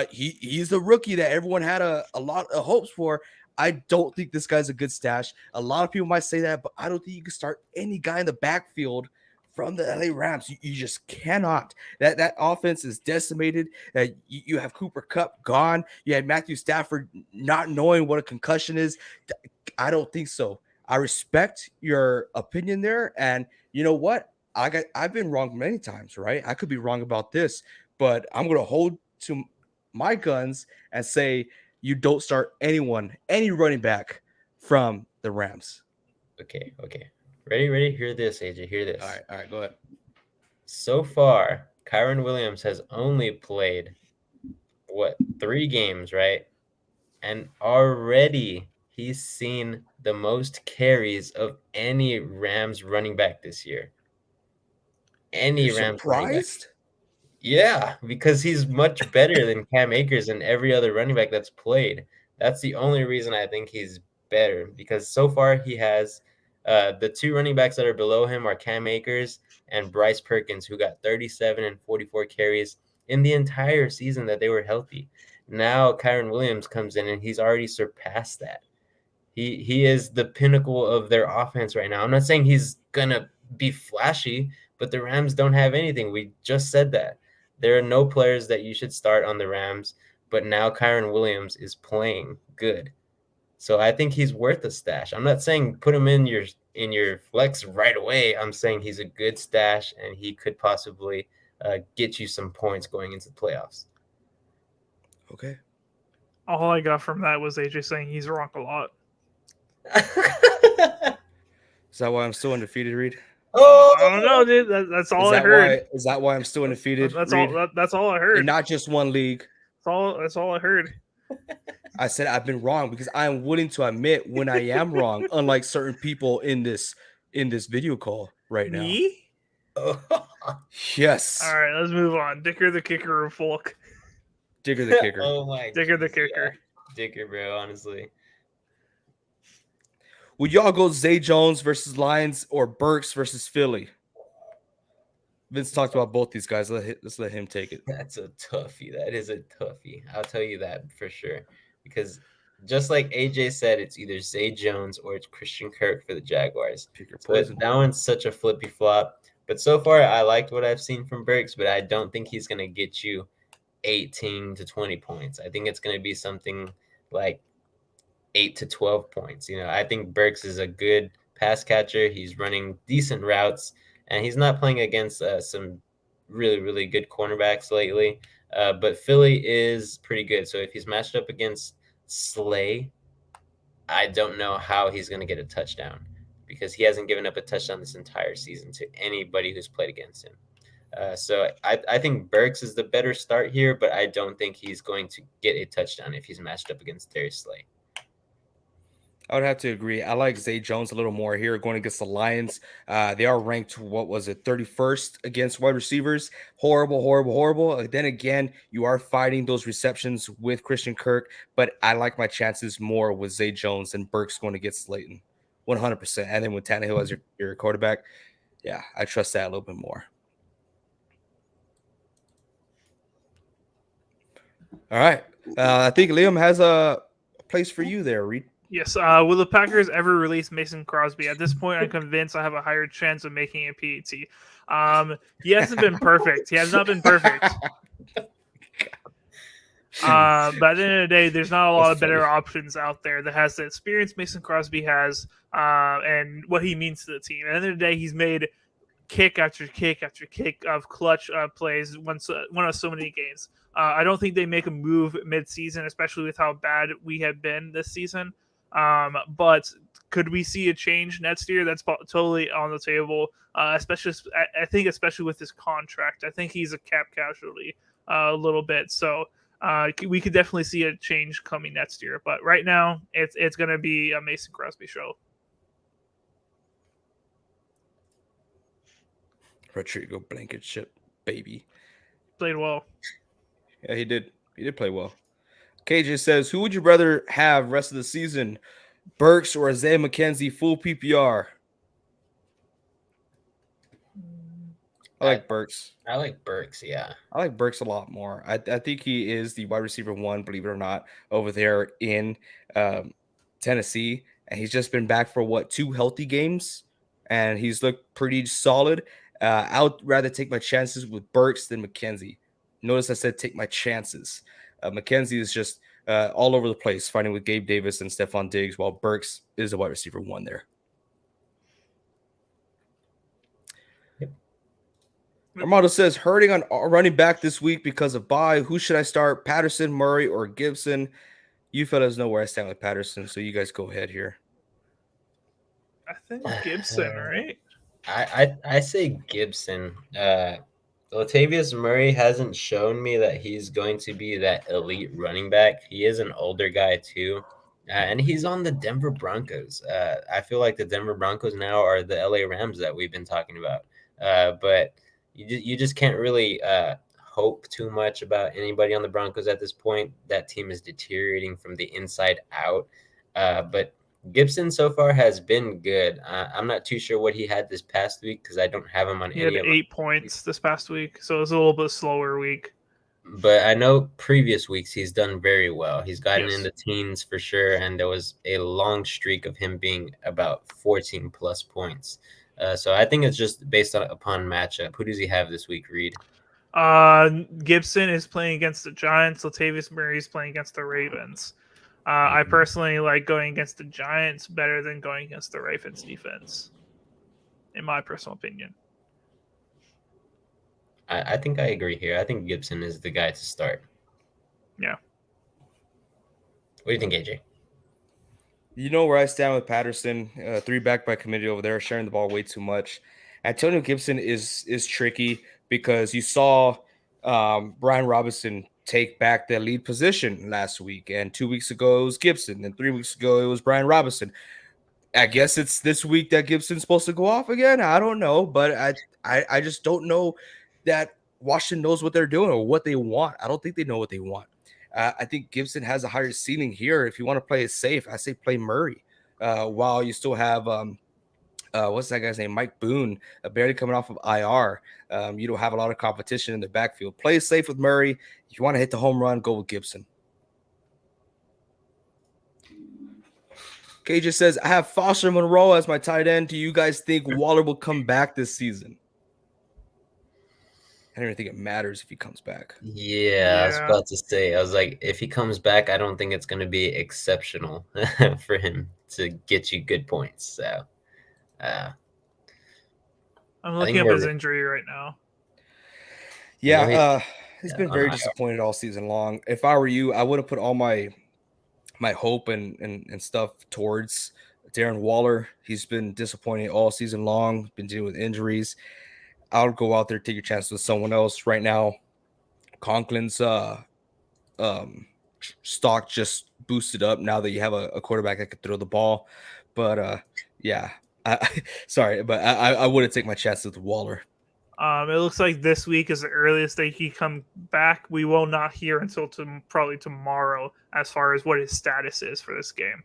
He's the rookie that everyone had a lot of hopes for. I don't think this guy's a good stash. A lot of people might say that, but I don't think you can start any guy in the backfield from the LA Rams. You just cannot. That offense is decimated. You have Cooper Kupp gone. You had Matthew Stafford not knowing what a concussion is. I don't think so. I respect your opinion there. And you know what? I've been wrong many times, right? I could be wrong about this, but I'm going to hold to my guns and say you don't start any running back from the Rams. Okay. Ready? Hear this, AJ. Hear this. All right, go ahead. So far, Kyron Williams has only played 3 games, right? And already he's seen the most carries of any Rams running back this year. You're Any Rams running back. surprised? Yeah, because he's much better than Cam Akers and every other running back that's played. That's the only reason I think he's better, because so far he has the 2 running backs that are below him are Cam Akers and Bryce Perkins, who got 37 and 44 carries in the entire season that they were healthy. Now Kyron Williams comes in and he's already surpassed that. He is the pinnacle of their offense right now. I'm not saying he's gonna be flashy, but the Rams don't have anything. We just said that. There are no players that you should start on the Rams, but now Kyron Williams is playing good. So I think he's worth a stash. I'm not saying put him in your flex right away. I'm saying he's a good stash and he could possibly get you some points going into the playoffs. Okay. All I got from that was AJ saying he's wrong a lot. Is that why I'm still undefeated, Reed? Oh, I don't know, dude. That's all I heard. Is that why I'm still undefeated? That's Reed? all. That's all I heard. In not just one league. That's all I heard. I said I've been wrong because I am willing to admit when I am wrong, unlike certain people in this video call right now. Me? Yes. All right, let's move on. Dicker the kicker of Folk. Digger the kicker. Oh my Dicker the geez, kicker. yeah. Dicker, bro, honestly. Would y'all go Zay Jones versus Lions or Burks versus Philly? Vince talked about both these guys. Let's let him take it. That's a toughie. That is a toughie. I'll tell you that for sure. Because just like AJ said, it's either Zay Jones or it's Christian Kirk for the Jaguars. Pick your So poison. that one's such a flippy flop. But so far, I liked what I've seen from Burks, but I don't think he's going to get you 18 to 20 points. I think it's going to be something like 8 to 12 points. I think Burks is a good pass catcher. He's running decent routes, and he's not playing against some really, really good cornerbacks lately. But Philly is pretty good. So if he's matched up against Slay, I don't know how he's going to get a touchdown because he hasn't given up a touchdown this entire season to anybody who's played against him. So I think Burks is the better start here, but I don't think he's going to get a touchdown if he's matched up against Darius Slay. I would have to agree. I like Zay Jones a little more here going against the Lions. They are ranked, 31st against wide receivers. Horrible. Then again, you are fighting those receptions with Christian Kirk, but I like my chances more with Zay Jones and Burks going against Slayton. 100%. And then with Tannehill as your quarterback, yeah, I trust that a little bit more. All right. I think Liam has a place for you there, Reed. Yes. Will the Packers ever release Mason Crosby? At this point, I'm convinced I have a higher chance of making a PAT. He hasn't been perfect. He has not been perfect. But at the end of the day, there's not a lot of better options out there that has the experience Mason Crosby has and what he means to the team. At the end of the day, he's made kick after kick after kick of clutch plays one of so many games. I don't think they make a move mid-season, especially with how bad we have been this season. But could we see a change next year? That's totally on the table. Especially with his contract. I think he's a cap casualty a little bit. So we could definitely see a change coming next year. But right now, it's going to be a Mason Crosby show. Rodrigo Blankenship, baby. Played well. Yeah, he did. He did play well. KJ says, who would you rather have rest of the season, Burks or Isaiah McKenzie full PPR? I like Burks. I like Burks, yeah. I like Burks a lot more. I think he is the wide receiver one, believe it or not, over there in Tennessee. And he's just been back for, 2 healthy games? And he's looked pretty solid. I would rather take my chances with Burks than McKenzie. Notice I said take my chances. McKenzie is just all over the place, fighting with Gabe Davis and Stephon Diggs, while Burks is a wide receiver one there. Yep. Armando says, hurting on running back this week because of bye. Who should I start, Patterson, Murray, or Gibson? You fellas know where I stand with Patterson, so you guys go ahead here. I think Gibson, right? I say Gibson. Latavius Murray hasn't shown me that he's going to be that elite running back. He is an older guy too, and he's on the Denver Broncos. I feel like the Denver Broncos now are the LA Rams that we've been talking about. But you just can't really hope too much about anybody on the Broncos at this point. That team is deteriorating from the inside out. But Gibson so far has been good. I'm not too sure what he had this past week because I don't have him on He had any of 8 points this past week, so it was a little bit slower week. But I know previous weeks he's done very well. He's gotten Yes. in the teens for sure, and there was a long streak of him being about 14 plus points. So I think it's just based upon matchup. Who does he have this week, Reed? Gibson is playing against the Giants. Latavius Murray is playing against the Ravens. I personally like going against the Giants better than going against the Ravens defense, in my personal opinion. I think I agree here. I think Gibson is the guy to start. Yeah. What do you think, AJ? You know where I stand with Patterson, 3 back by committee over there, sharing the ball way too much. Antonio Gibson is tricky because you saw Brian Robinson take back the lead position last week, and 2 weeks ago it was Gibson, and 3 weeks ago it was Brian Robinson. I guess it's this week that Gibson's supposed to go off again. I don't know, but I just don't know that Washington knows what they're doing or what they want. I don't think they know what they want. I think Gibson has a higher ceiling here. If you want to play it safe, I say play Murray. While you still have what's that guy's name? Mike Boone, barely coming off of IR. You don't have a lot of competition in the backfield. Play it safe with Murray. If you want to hit the home run, go with Gibson. KJ says, I have Foster Monroe as my tight end. Do you guys think Waller will come back this season? I don't even think it matters if he comes back. Yeah, I was about to say. I was like, if he comes back, I don't think it's going to be exceptional for him to get you good points. So, I'm looking up his injury right now. Yeah, he's been very disappointed all season long. If I were you, I would have put all my hope and stuff towards Darren Waller. He's been disappointing all season long, been dealing with injuries. I'll go out there, take your chance with someone else right now. Conklin's stock just boosted up now that you have a quarterback that could throw the ball. But yeah, sorry, but I wouldn't take my chances with Waller. It looks like this week is the earliest that he come back. We will not hear until probably tomorrow as far as what his status is for this game.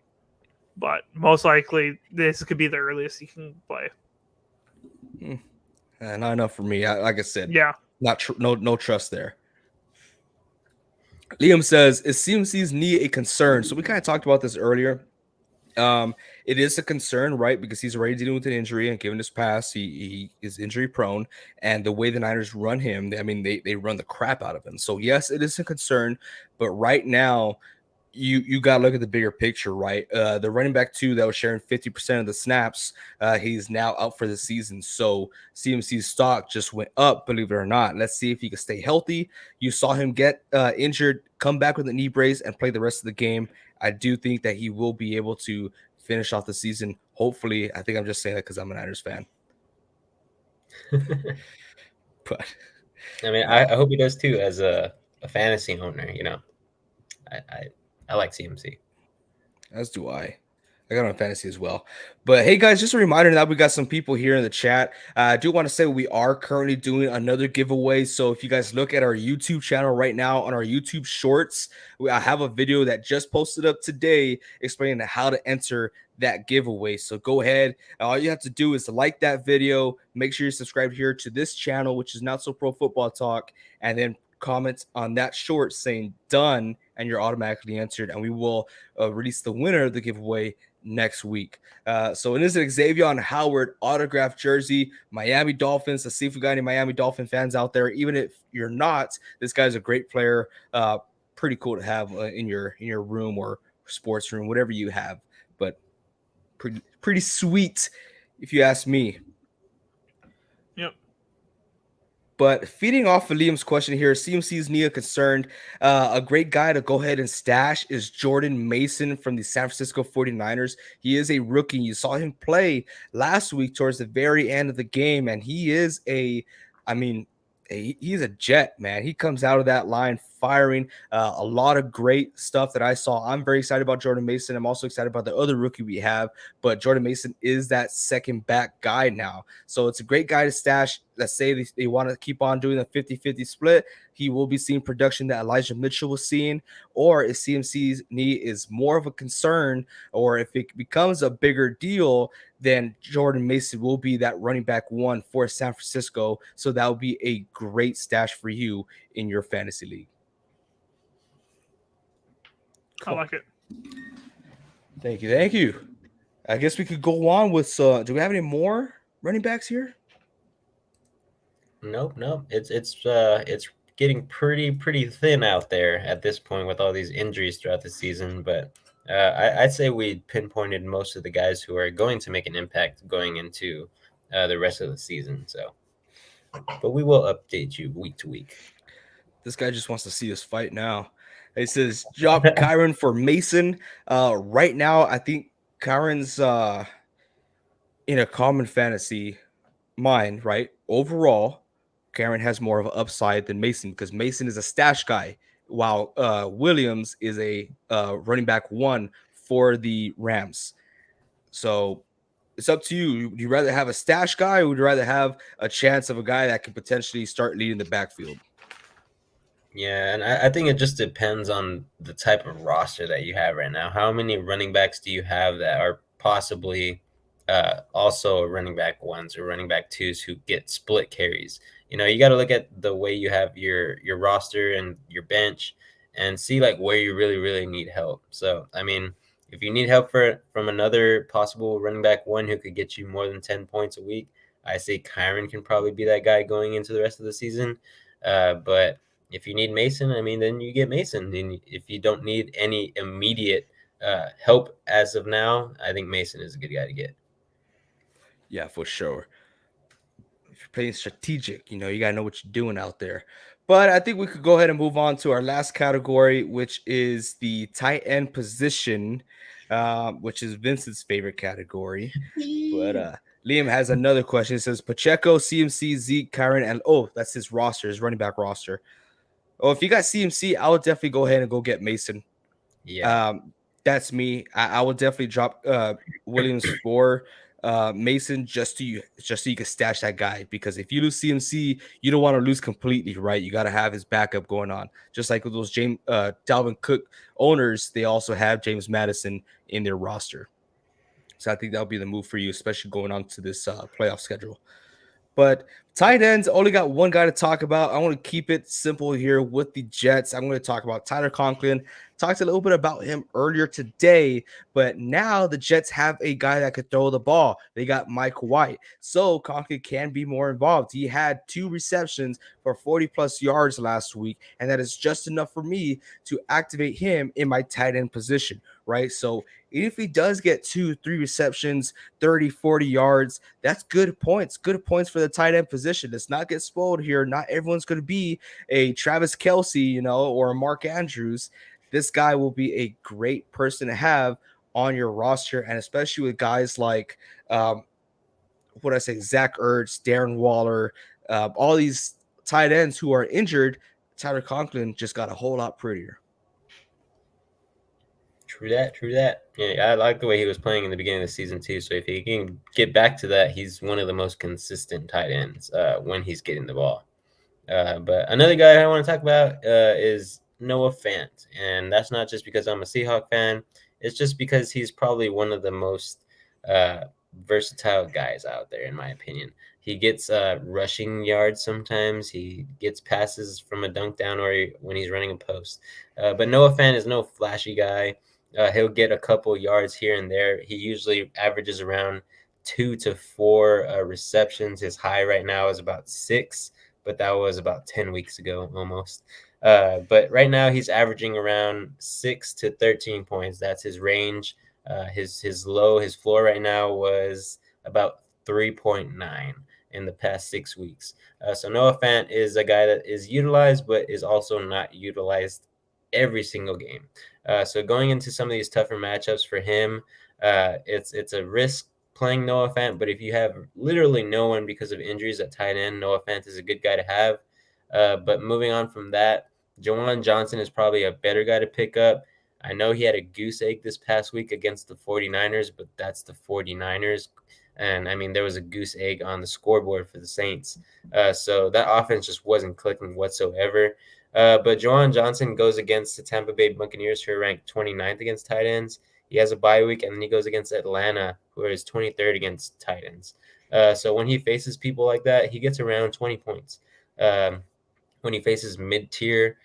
But most likely, this could be the earliest he can play. Not enough for me. Like I said, yeah, no trust there. Liam says, is CMC's knee a concern? So we kind of talked about this earlier. It is a concern, right? Because he's already dealing with an injury, and given his past, he is injury prone. And the way the Niners run him, I mean, they run the crap out of him. So yes, it is a concern. But right now, you got to look at the bigger picture, right? The running back 2 that was sharing 50% of the snaps, he's now out for the season. So CMC's stock just went up, believe it or not. Let's see if he can stay healthy. You saw him get injured, come back with a knee brace, and play the rest of the game. I do think that he will be able to finish off the season. Hopefully, I think I'm just saying that because I'm a Niners fan. But I mean, I hope he does too as a fantasy owner. You know, I like CMC. As do I. I got on fantasy as well. But hey, guys, just a reminder that we got some people here in the chat. I do want to say we are currently doing another giveaway. So if you guys look at our YouTube channel right now on our YouTube shorts, I have a video that just posted up today explaining how to enter that giveaway. So go ahead. All you have to do is like that video. Make sure you're subscribed here to this channel, which is Not So Pro Football Talk, and then comment on that short saying done, and you're automatically entered, and we will release the winner of the giveaway next week. So it is an Xavier Howard autographed jersey, Miami Dolphins. Let's see if we got any Miami Dolphin fans out there. Even if you're not, this guy's a great player. Pretty cool to have in your room or sports room, whatever you have. But pretty sweet, if you ask me. Yep. But feeding off of Liam's question here, CMC's knee concerned. A great guy to go ahead and stash is Jordan Mason from the San Francisco 49ers. He is a rookie. You saw him play last week towards the very end of the game, and he is he's a jet, man. He comes out of that line firing a lot of great stuff that I saw. I'm very excited about Jordan Mason. I'm also excited about the other rookie we have, but Jordan Mason is that second back guy now. So it's a great guy to stash. Let's say they want to keep on doing the 50-50 split. He will be seeing production that Elijah Mitchell was seeing, or if CMC's knee is more of a concern, or if it becomes a bigger deal, then Jordan Mason will be that running back one for San Francisco. So that will be a great stash for you in your fantasy league. Cool. I like it. Thank you. Thank you. I guess we could go on with, do we have any more running backs here? Nope. It's getting pretty thin out there at this point with all these injuries throughout the season. But I'd say we pinpointed most of the guys who are going to make an impact going into the rest of the season. So, but we will update you week to week. This guy just wants to see us fight now. He says, drop Kyron for Mason. Right now, I think Kyron's in a common fantasy mind, right? Overall, Kyron has more of an upside than Mason because Mason is a stash guy, while Williams is a running back one for the Rams. So it's up to you. Would you rather have a stash guy, or would you rather have a chance of a guy that could potentially start leading the backfield? Yeah, and I think it just depends on the type of roster that you have right now. How many running backs do you have that are possibly also running back ones or running back twos who get split carries? You know, you got to look at the way you have your roster and your bench and see like where you really need help. So, I mean, if you need help from another possible running back one who could get you more than 10 points a week, I say Kyron can probably be that guy going into the rest of the season. But if you need Mason, I mean, then you get Mason. And if you don't need any immediate help as of now, I think Mason is a good guy to get. Yeah, for sure. If you're playing strategic, you got to know what you're doing out there. But I think we could go ahead and move on to our last category, which is the tight end position, which is Vincent's favorite category. But Liam has another question. It says Pacheco, CMC, Zeke, Kyron, and that's his roster, his running back roster. Oh, if you got CMC, I would definitely go ahead and go get Mason. Yeah. That's me. I would definitely drop Williams for Mason just so you can stash that guy, because if you lose CMC, you don't want to lose completely, right? You got to have his backup going on. Just like with those Dalvin Cook owners, they also have James Madison in their roster. So I think that'll be the move for you, especially going on to this playoff schedule. But tight ends, only got one guy to talk about. I want to keep it simple here with the Jets. I'm going to talk about Tyler Conklin. Talked a little bit about him earlier today, but now the Jets have a guy that could throw the ball. They got Mike White. So Conklin can be more involved. He had 2 receptions for 40+ yards last week, and that is just enough for me to activate him in my tight end position, right? So if he does get 2-3 receptions, 30-40 yards, that's good points for the tight end position. Let's not get spoiled here. Not everyone's going to be a Travis Kelce, or a Mark Andrews. This guy will be a great person to have on your roster, and especially with guys like Zach Ertz, Darren Waller, all these tight ends who are injured. Tyler Conklin just got a whole lot prettier. True that. Yeah, I like the way he was playing in the beginning of the season too. So if he can get back to that, he's one of the most consistent tight ends when he's getting the ball. But another guy I want to talk about is Noah Fant, and that's not just because I'm a Seahawk fan. It's just because he's probably one of the most versatile guys out there, in my opinion. He gets rushing yards sometimes. He gets passes from a dunk down or when he's running a post. But Noah Fant is no flashy guy. He'll get a couple yards here and there. He usually averages around 2 to 4 receptions. His high right now is about 6, but that was about 10 weeks ago almost. But right now he's averaging around 6 to 13 points. That's his range. His floor right now was about 3.9 in the past 6 weeks. So Noah Fant is a guy that is utilized, but is also not utilized every single game. So going into some of these tougher matchups for him, it's a risk playing Noah Fant. But if you have literally no one because of injuries at tight end, Noah Fant is a good guy to have. But moving on from that, Jawan Johnson is probably a better guy to pick up. I know he had a goose egg this past week against the 49ers, but that's the 49ers. And I mean, there was a goose egg on the scoreboard for the Saints. So that offense just wasn't clicking whatsoever. But Jawan Johnson goes against the Tampa Bay Buccaneers, who are ranked 29th against tight ends. He has a bye week, and then he goes against Atlanta, who is 23rd against tight ends. So when he faces people like that, he gets around 20 points. When he faces mid-tier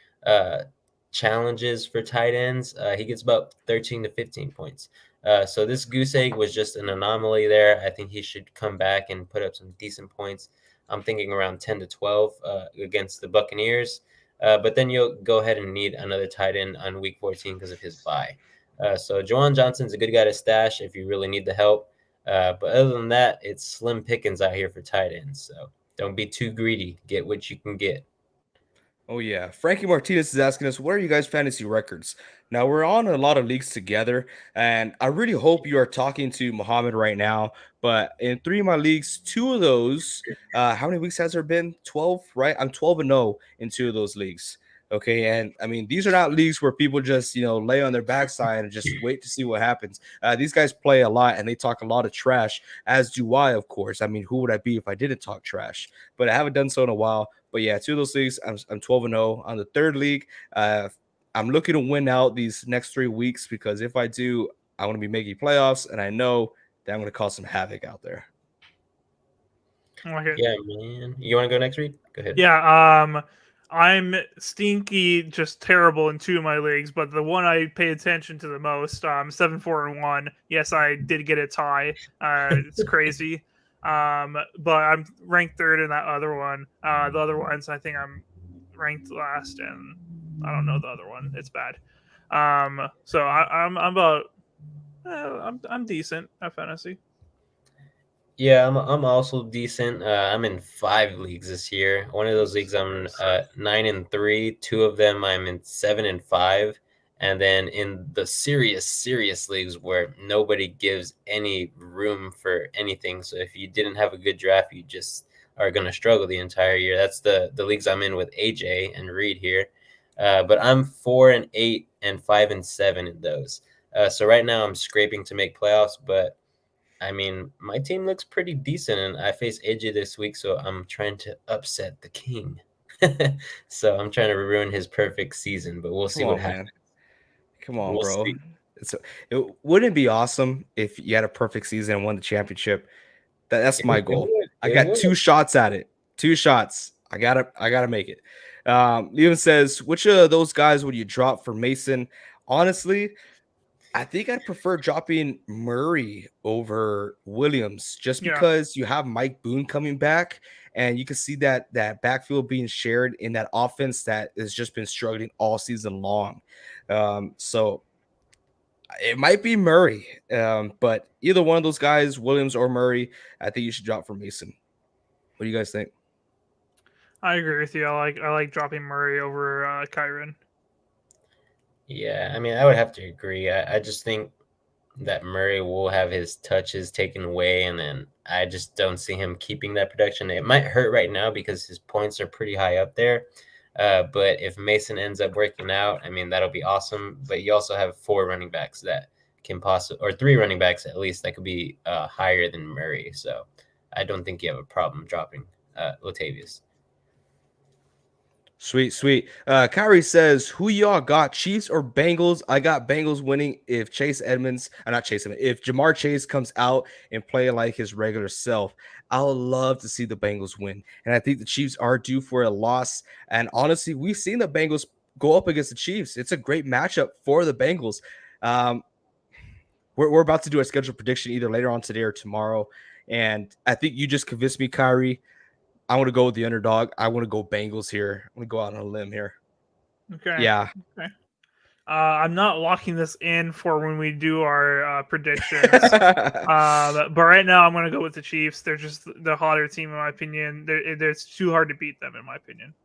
challenges for tight ends, he gets about 13 to 15 points. So this goose egg was just an anomaly there. I think he should come back and put up some decent points. I'm thinking around 10 to 12 against the Buccaneers. But then you'll go ahead and need another tight end on week 14 because of his bye. So Jawan Johnson's a good guy to stash if you really need the help. But other than that, it's slim pickings out here for tight ends. So don't be too greedy. Get what you can get. Oh yeah, Frankie Martinez is asking us, what are you guys' fantasy records? Now we're on a lot of leagues together, and I really hope you are talking to Muhammad right now. But in 3 of my leagues, 2 of those, how many weeks has there been? 12, right? I'm 12-0 in 2 of those leagues. Okay, and I mean these are not leagues where people just lay on their backside and just wait to see what happens. These guys play a lot and they talk a lot of trash, as do I, of course. I mean, who would I be if I didn't talk trash? But I haven't done so in a while. But yeah, 2 of those leagues, I'm 12-0. On the 3rd league, I'm looking to win out these next 3 weeks because if I do, I want to be making playoffs, and I know that I'm going to cause some havoc out there. Okay. Yeah, man. You want to go next, Reed? Go ahead. Yeah, I'm stinky, just terrible in 2 of my leagues, but the one I pay attention to the most, 7-4-1. Yes, I did get a tie. It's crazy. But I'm ranked 3rd in that other one. The other ones, I think I'm ranked last, and I don't know the other one. It's bad. So I'm about, I'm decent at fantasy. Yeah, I'm also decent. I'm in 5 leagues this year. One of those leagues I'm 9-3. 2 of them I'm in 7-5. And then in the serious leagues where nobody gives any room for anything. So if you didn't have a good draft, you just are going to struggle the entire year. That's the leagues I'm in with AJ and Reed here. But I'm 4-8 and 5-7 in those. So right now I'm scraping to make playoffs, but I mean, my team looks pretty decent, and I face AJ this week, so I'm trying to upset the king. So I'm trying to ruin his perfect season, but we'll see what happens. Come on, We'll bro. see. It wouldn't be awesome if you had a perfect season and won the championship. That's my goal. I got 2 shots at it. 2 shots. I gotta make it. Leon says, which of those guys would you drop for Mason? Honestly, I think I'd prefer dropping Murray over Williams just because you have Mike Boone coming back and you can see that backfield being shared in that offense that has just been struggling all season long. So it might be Murray, but either one of those guys, Williams or Murray, I think you should drop for Mason. What do you guys think? I agree with you. I like dropping Murray over Kyron. Yeah, I mean, I would have to agree. I just think that Murray will have his touches taken away, and then I just don't see him keeping that production. It might hurt right now because his points are pretty high up there. But if Mason ends up working out, I mean, that'll be awesome. But you also have 4 running backs that can possibly, or 3 running backs at least, that could be higher than Murray. So I don't think you have a problem dropping Latavius. Sweet. Kyrie says, who y'all got, Chiefs or Bengals? I got Bengals winning if Chase Edmonds, not Chase Edmonds, if Jamar Chase comes out and play like his regular self. I'll love to see the Bengals win. And I think the Chiefs are due for a loss. And honestly, we've seen the Bengals go up against the Chiefs. It's a great matchup for the Bengals. We're about to do a schedule prediction either later on today or tomorrow. And I think you just convinced me, Kyrie. I want to go with the underdog. I want to go Bengals here. I'm going to go out on a limb here. Okay. Yeah. Okay. I'm not locking this in for when we do our predictions. But right now, I'm going to go with the Chiefs. They're just the hotter team, in my opinion. It's too hard to beat them, in my opinion.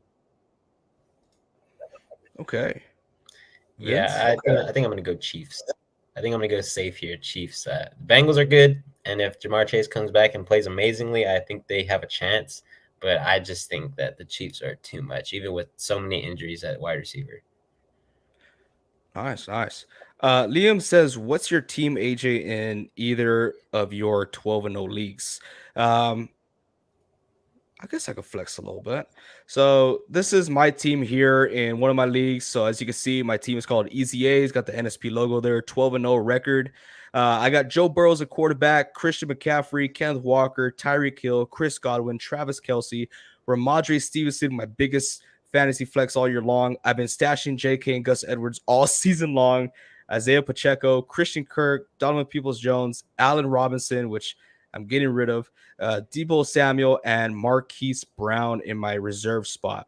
Okay. Yeah, I think I'm going to go Chiefs. I think I'm going to go safe here, Chiefs. Bengals are good, and if Jamar Chase comes back and plays amazingly, I think they have a chance. but I just think that the Chiefs are too much, even with so many injuries at wide receiver. Nice, nice. Liam says, "What's your team, AJ, in either of your 12-0 leagues?" Um, I guess I could flex a little bit. So this is my team here in one of my leagues. So as you can see, my team is called Easy A's, got the NSP logo there, 12-0 record. I got Joe Burrow as a quarterback, Christian McCaffrey, Kenneth Walker, Tyreek Hill, Chris Godwin, Travis Kelce, Ramondre Stevenson, my biggest fantasy flex all year long. I've been stashing JK and Gus Edwards all season long. Isaiah Pacheco, Christian Kirk, Donovan Peoples-Jones, Allen Robinson, which I'm getting rid of, Debo Samuel, and Marquise Brown in my reserve spot.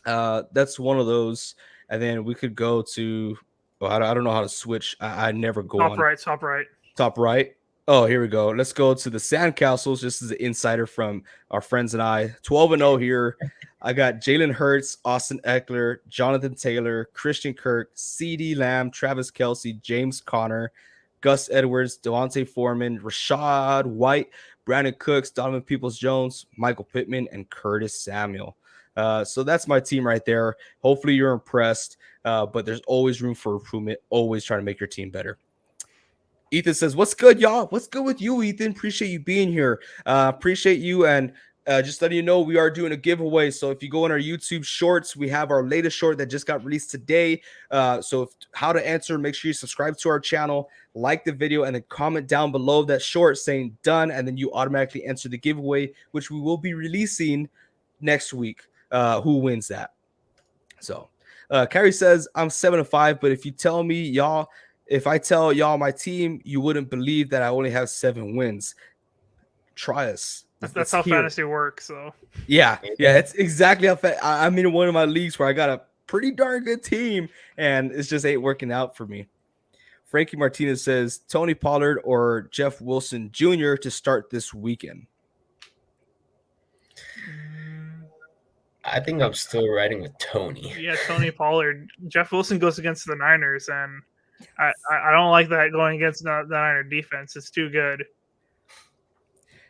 That's one of those. And then we could go to, well, I don't know how to switch. I never go Top on right, top right. top right. Oh, here we go. Let's go to the Sandcastles. This is an insider from our friends and I. 12-0 here. I got Jalen Hurts, Austin Eckler, Jonathan Taylor, Christian Kirk, CeeDee Lamb, Travis Kelce, James Conner, Gus Edwards, Devontae Foreman, Rashad White, Brandon Cooks, Donovan Peoples-Jones, Michael Pittman, and Curtis Samuel. So that's my team right there. Hopefully you're impressed, but there's always room for improvement. Always try to make your team better. Ethan says, "What's good, y'all? What's good with you, Ethan? Appreciate you being here. Appreciate you. And just letting you know, we are doing a giveaway. So if you go on our YouTube shorts, we have our latest short that just got released today. So how to answer, make sure you subscribe to our channel, like the video, and then comment down below that short saying done. And then you automatically enter the giveaway, which we will be releasing next week. Who wins that? So Carrie says, "I'm 7-5, but if you tell me y'all, if I tell y'all my team, you wouldn't believe that I only have 7 wins. Try us." That's how fantasy works. So yeah, it's exactly how I'm in one of my leagues where I got a pretty darn good team, and it just ain't working out for me. Frankie Martinez says, "Tony Pollard or Jeff Wilson Jr. to start this weekend." I think I'm still riding with Tony. Yeah, Tony Pollard. Jeff Wilson goes against the Niners, and I don't like that going against the Niner defense. It's too good.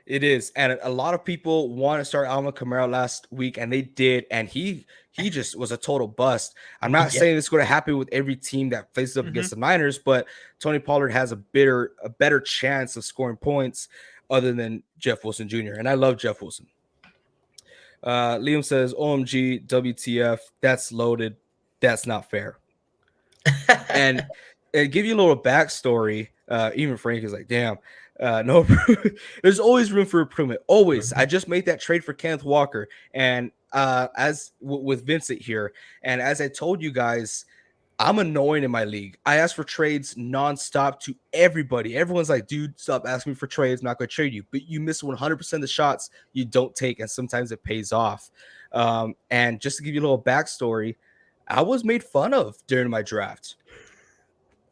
It is, and a lot of people want to start Alvin Kamara last week, and they did, and he just was a total bust. I'm not saying it's going to happen with every team that faces up against the Niners, but Tony Pollard has a better chance of scoring points other than Jeff Wilson Jr., and I love Jeff Wilson. Liam says, "OMG, WTF, that's loaded. That's not fair." and give you a little backstory. Even Frank is like, "Damn, no, there's always room for improvement. Always." I just made that trade for Kenneth Walker, and with Vincent here, and as I told you guys, I'm annoying in my league. I ask for trades nonstop to everybody. Everyone's like, "Dude, stop asking me for trades. I'm not going to trade you." But you miss 100% of the shots you don't take, and sometimes it pays off. And just to give you a little backstory, I was made fun of during my draft.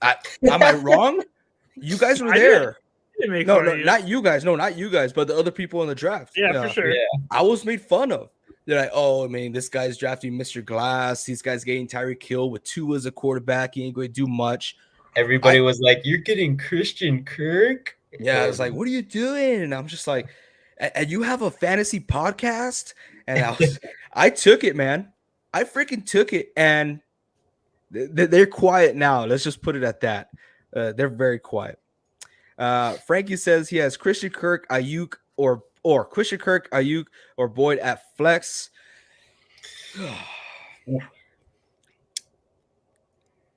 Am I wrong? You guys were there. No, not you guys. No, not you guys, but the other people in the draft. Yeah, for sure. Yeah. I was made fun of. They're like, "Oh, I mean, this guy's drafting Mr. Glass. These guys getting Tyreek Hill with Tua as a quarterback. He ain't going to do much." Everybody was like, "You're getting Christian Kirk?" Yeah, I was like, "What are you doing?" And I'm just like, "And you have a fantasy podcast?" And I took it, man. I freaking took it, and they're quiet now. Let's just put it at that. They're very quiet. Frankie says he has Christian Kirk, Ayuk, or Christian Kirk, Ayuk, or Boyd at flex.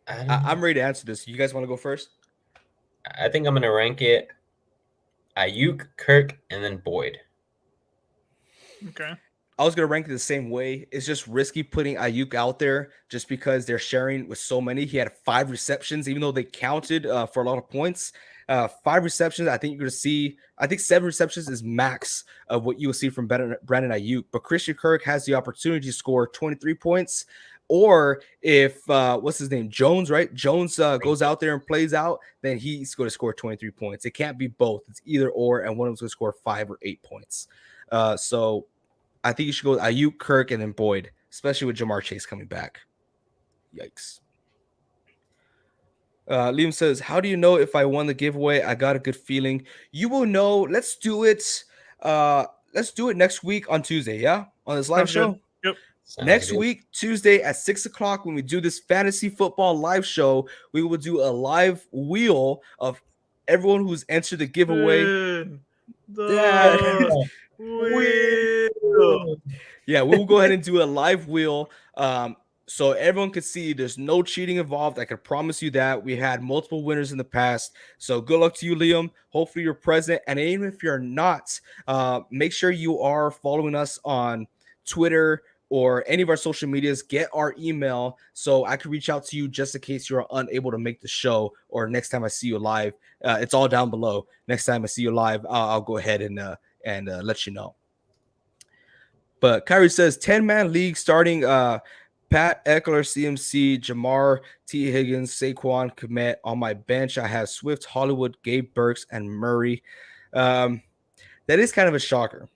I'm ready to answer this. You guys want to go first? I think I'm going to rank it Ayuk, Kirk, and then Boyd. Okay. I was going to rank it the same way. It's just risky putting Ayuk out there just because they're sharing with so many. He had 5 receptions, even though they counted for a lot of points. 5 receptions. I think you're going to see, I think 7 receptions is max of what you will see from Brandon Ayuk. But Christian Kirk has the opportunity to score 23 points. Or if, what's his name? Jones, right? Jones goes out there and plays out, then he's going to score 23 points. It can't be both. It's either or, and one of them's going to score 5 or 8 points. So I think you should go with Ayuk, Kirk, and then Boyd, especially with Jamar Chase coming back. Yikes. Liam says, "How do you know if I won the giveaway? I got a good feeling." You will know. Let's do it. let's do it next week on Tuesday. Yeah, on this live Sounds show. good. Yep. Sounds Next good. week, Tuesday at 6 o'clock, when we do this fantasy football live show, we will do a live wheel of everyone who's entered the giveaway. Spin Dad. the wheel. Yeah, we will go ahead and do a live wheel. So everyone can see there's no cheating involved. I can promise you that. We had multiple winners in the past. So good luck to you, Liam. Hopefully you're present. And even if you're not, make sure you are following us on Twitter or any of our social medias. Get our email so I can reach out to you just in case you're unable to make the show or next time I see you live. It's all down below. Next time I see you live, I'll go ahead and let you know. But Kyrie says 10-man league starting Pat Eckler, CMC, Jamar, T. Higgins, Saquon, Komet. On my bench, I have Swift, Hollywood, Gabe Burks, and Murray. That is kind of a shocker.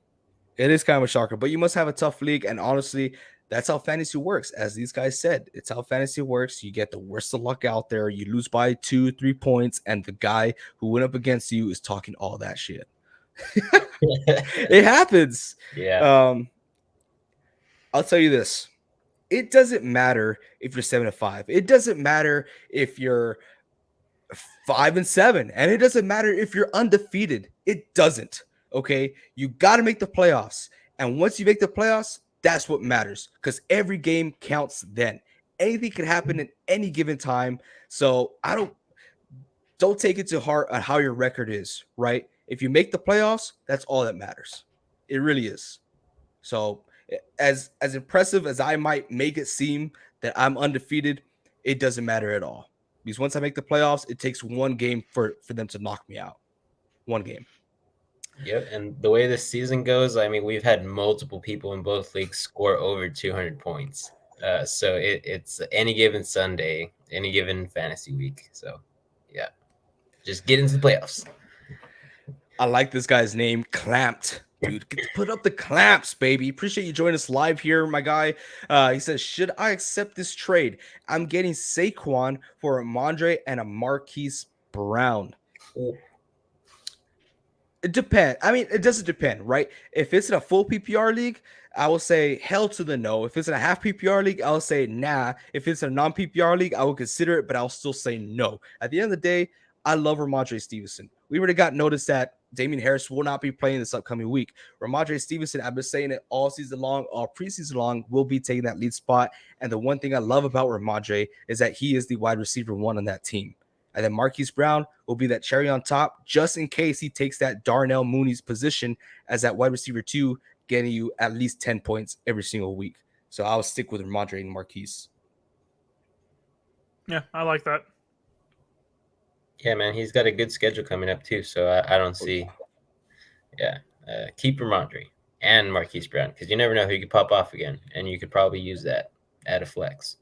It is kind of a shocker, but you must have a tough league. And honestly, that's how fantasy works. As these guys said, it's how fantasy works. You get the worst of luck out there. You lose by 2-3 points, and the guy who went up against you is talking all that shit. It happens. Yeah. I'll tell you this. It doesn't matter if you're 7-5. It doesn't matter if you're 5-7. And it doesn't matter if you're undefeated. It doesn't. Okay. You got to make the playoffs. And once you make the playoffs, that's what matters. Because every game counts then. Anything can happen at any given time. So don't take it to heart on how your record is, right? If you make the playoffs, that's all that matters. It really is. So as impressive as I might make it seem that I'm undefeated, it doesn't matter at all. Because once I make the playoffs, it takes one game for them to knock me out. One game. Yep. And the way this season goes, I mean, we've had multiple people in both leagues score over 200 points. So it's any given Sunday, any given fantasy week. So, yeah, just get into the playoffs. I like this guy's name, Clamped. Dude, get to put up the clamps, baby. Appreciate you joining us live here, my guy. He says, should I accept this trade? I'm getting Saquon for a Mondre and a Marquise Brown. Ooh. It depends. I mean, it doesn't depend, right? If it's in a full PPR league, I will say hell to the no. If it's in a half PPR league, I'll say nah. If it's a non PPR league, I will consider it, but I'll still say no. At the end of the day, I love Ramondre Stevenson. We already got notice that Damian Harris will not be playing this upcoming week. Ramondre Stevenson, I've been saying it all season long, all preseason long, will be taking that lead spot. And the one thing I love about Ramondre is that he is the wide receiver one on that team. And then Marquise Brown will be that cherry on top, just in case he takes that Darnell Mooney's position as that wide receiver two, getting you at least 10 points every single week. So I'll stick with Ramondre and Marquise. Yeah, I like that. Yeah, man, he's got a good schedule coming up too. So I don't see. Yeah, keep Ramondre and Marquise Brown because you never know who you could pop off again, and you could probably use that at a flex.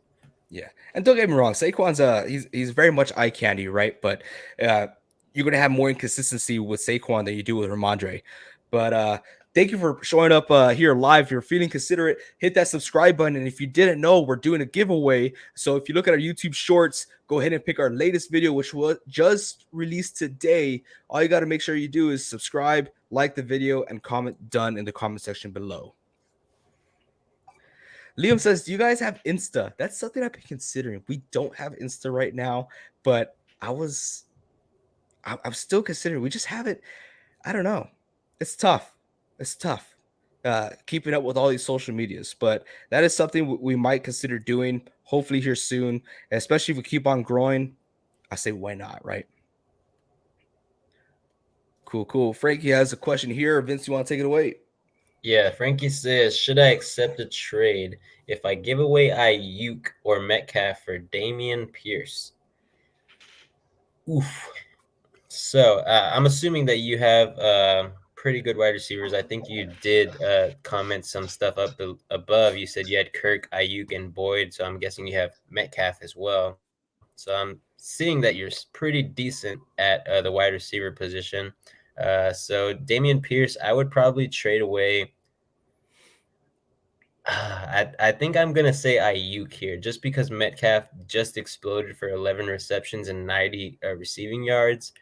Yeah, and don't get me wrong, Saquon's he's very much eye candy, right? But you're gonna have more inconsistency with Saquon than you do with Ramondre. But thank you for showing up here live. If you're feeling considerate, hit that subscribe button. And if you didn't know, we're doing a giveaway. So if you look at our YouTube shorts, go ahead and pick our latest video, which was just released today. All you got to make sure you do is subscribe, like the video, and comment done in the comment section below. Liam says, do you guys have Insta? That's something I've been considering. We don't have Insta right now, but I'm still considering. We just haven't. I don't know. It's tough. It's tough keeping up with all these social medias, but that is something we might consider doing hopefully here soon, especially if we keep on growing. I say, why not, right? Cool. Frankie has a question here. Vince, you want to take it away? Yeah, Frankie says, should I accept a trade if I give away Ayuk or Metcalf for Dameon Pierce? Oof. So I'm assuming that you have pretty good wide receivers. I think you did comment some stuff up above. You said you had Kirk, Ayuk, and Boyd. So I'm guessing you have Metcalf as well. So I'm seeing that you're pretty decent at the wide receiver position. So Dameon Pierce, I would probably trade away. I think I'm going to say Ayuk here just because Metcalf just exploded for 11 receptions and 90 receiving yards.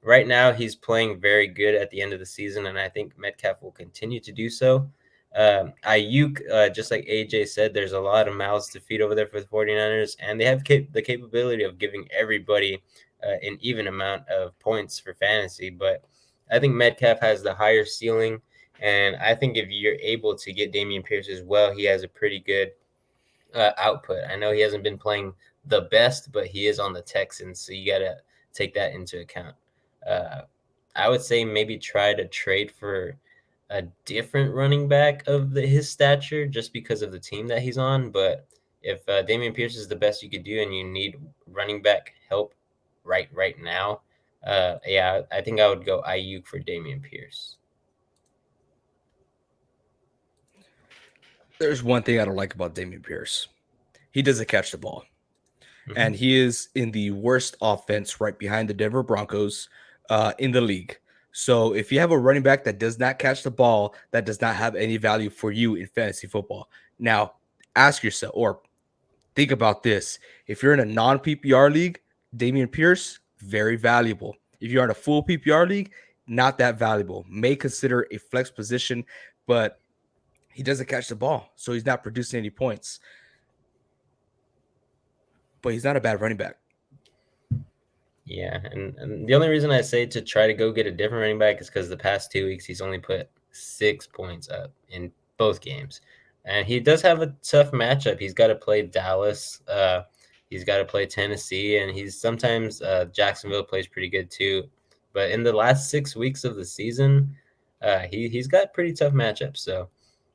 right now he's playing very good at the end of the season, and I think Metcalf will continue to do so. Ayuk, just like AJ said, there's a lot of mouths to feed over there for the 49ers, and they have the capability of giving everybody an even amount of points for fantasy. But I think Metcalf has the higher ceiling, and I think if you're able to get Dameon Pierce as well, he has a pretty good output. I know he hasn't been playing the best, but he is on the Texans, so you got to take that into account. I would say maybe try to trade for a different running back of his stature just because of the team that he's on. But if Dameon Pierce is the best you could do and you need running back help right now, yeah, I think I would go Ayuk for Dameon Pierce. There's one thing I don't like about Dameon Pierce. He doesn't catch the ball. Mm-hmm. And he is in the worst offense right behind the Denver Broncos in the league. So if you have a running back that does not catch the ball, that does not have any value for you in fantasy football. Now, ask yourself or think about this. If you're in a non-PPR league, Dameon Pierce, very valuable. If you're in a full PPR league, not that valuable. May consider a flex position, but he doesn't catch the ball, so he's not producing any points. But he's not a bad running back. Yeah, and the only reason I say to try to go get a different running back is because the past 2 weeks he's only put 6 points up in both games, and he does have a tough matchup. He's got to play Dallas, he's got to play Tennessee, and he's sometimes Jacksonville plays pretty good too. But in the last 6 weeks of the season, he's got pretty tough matchups. So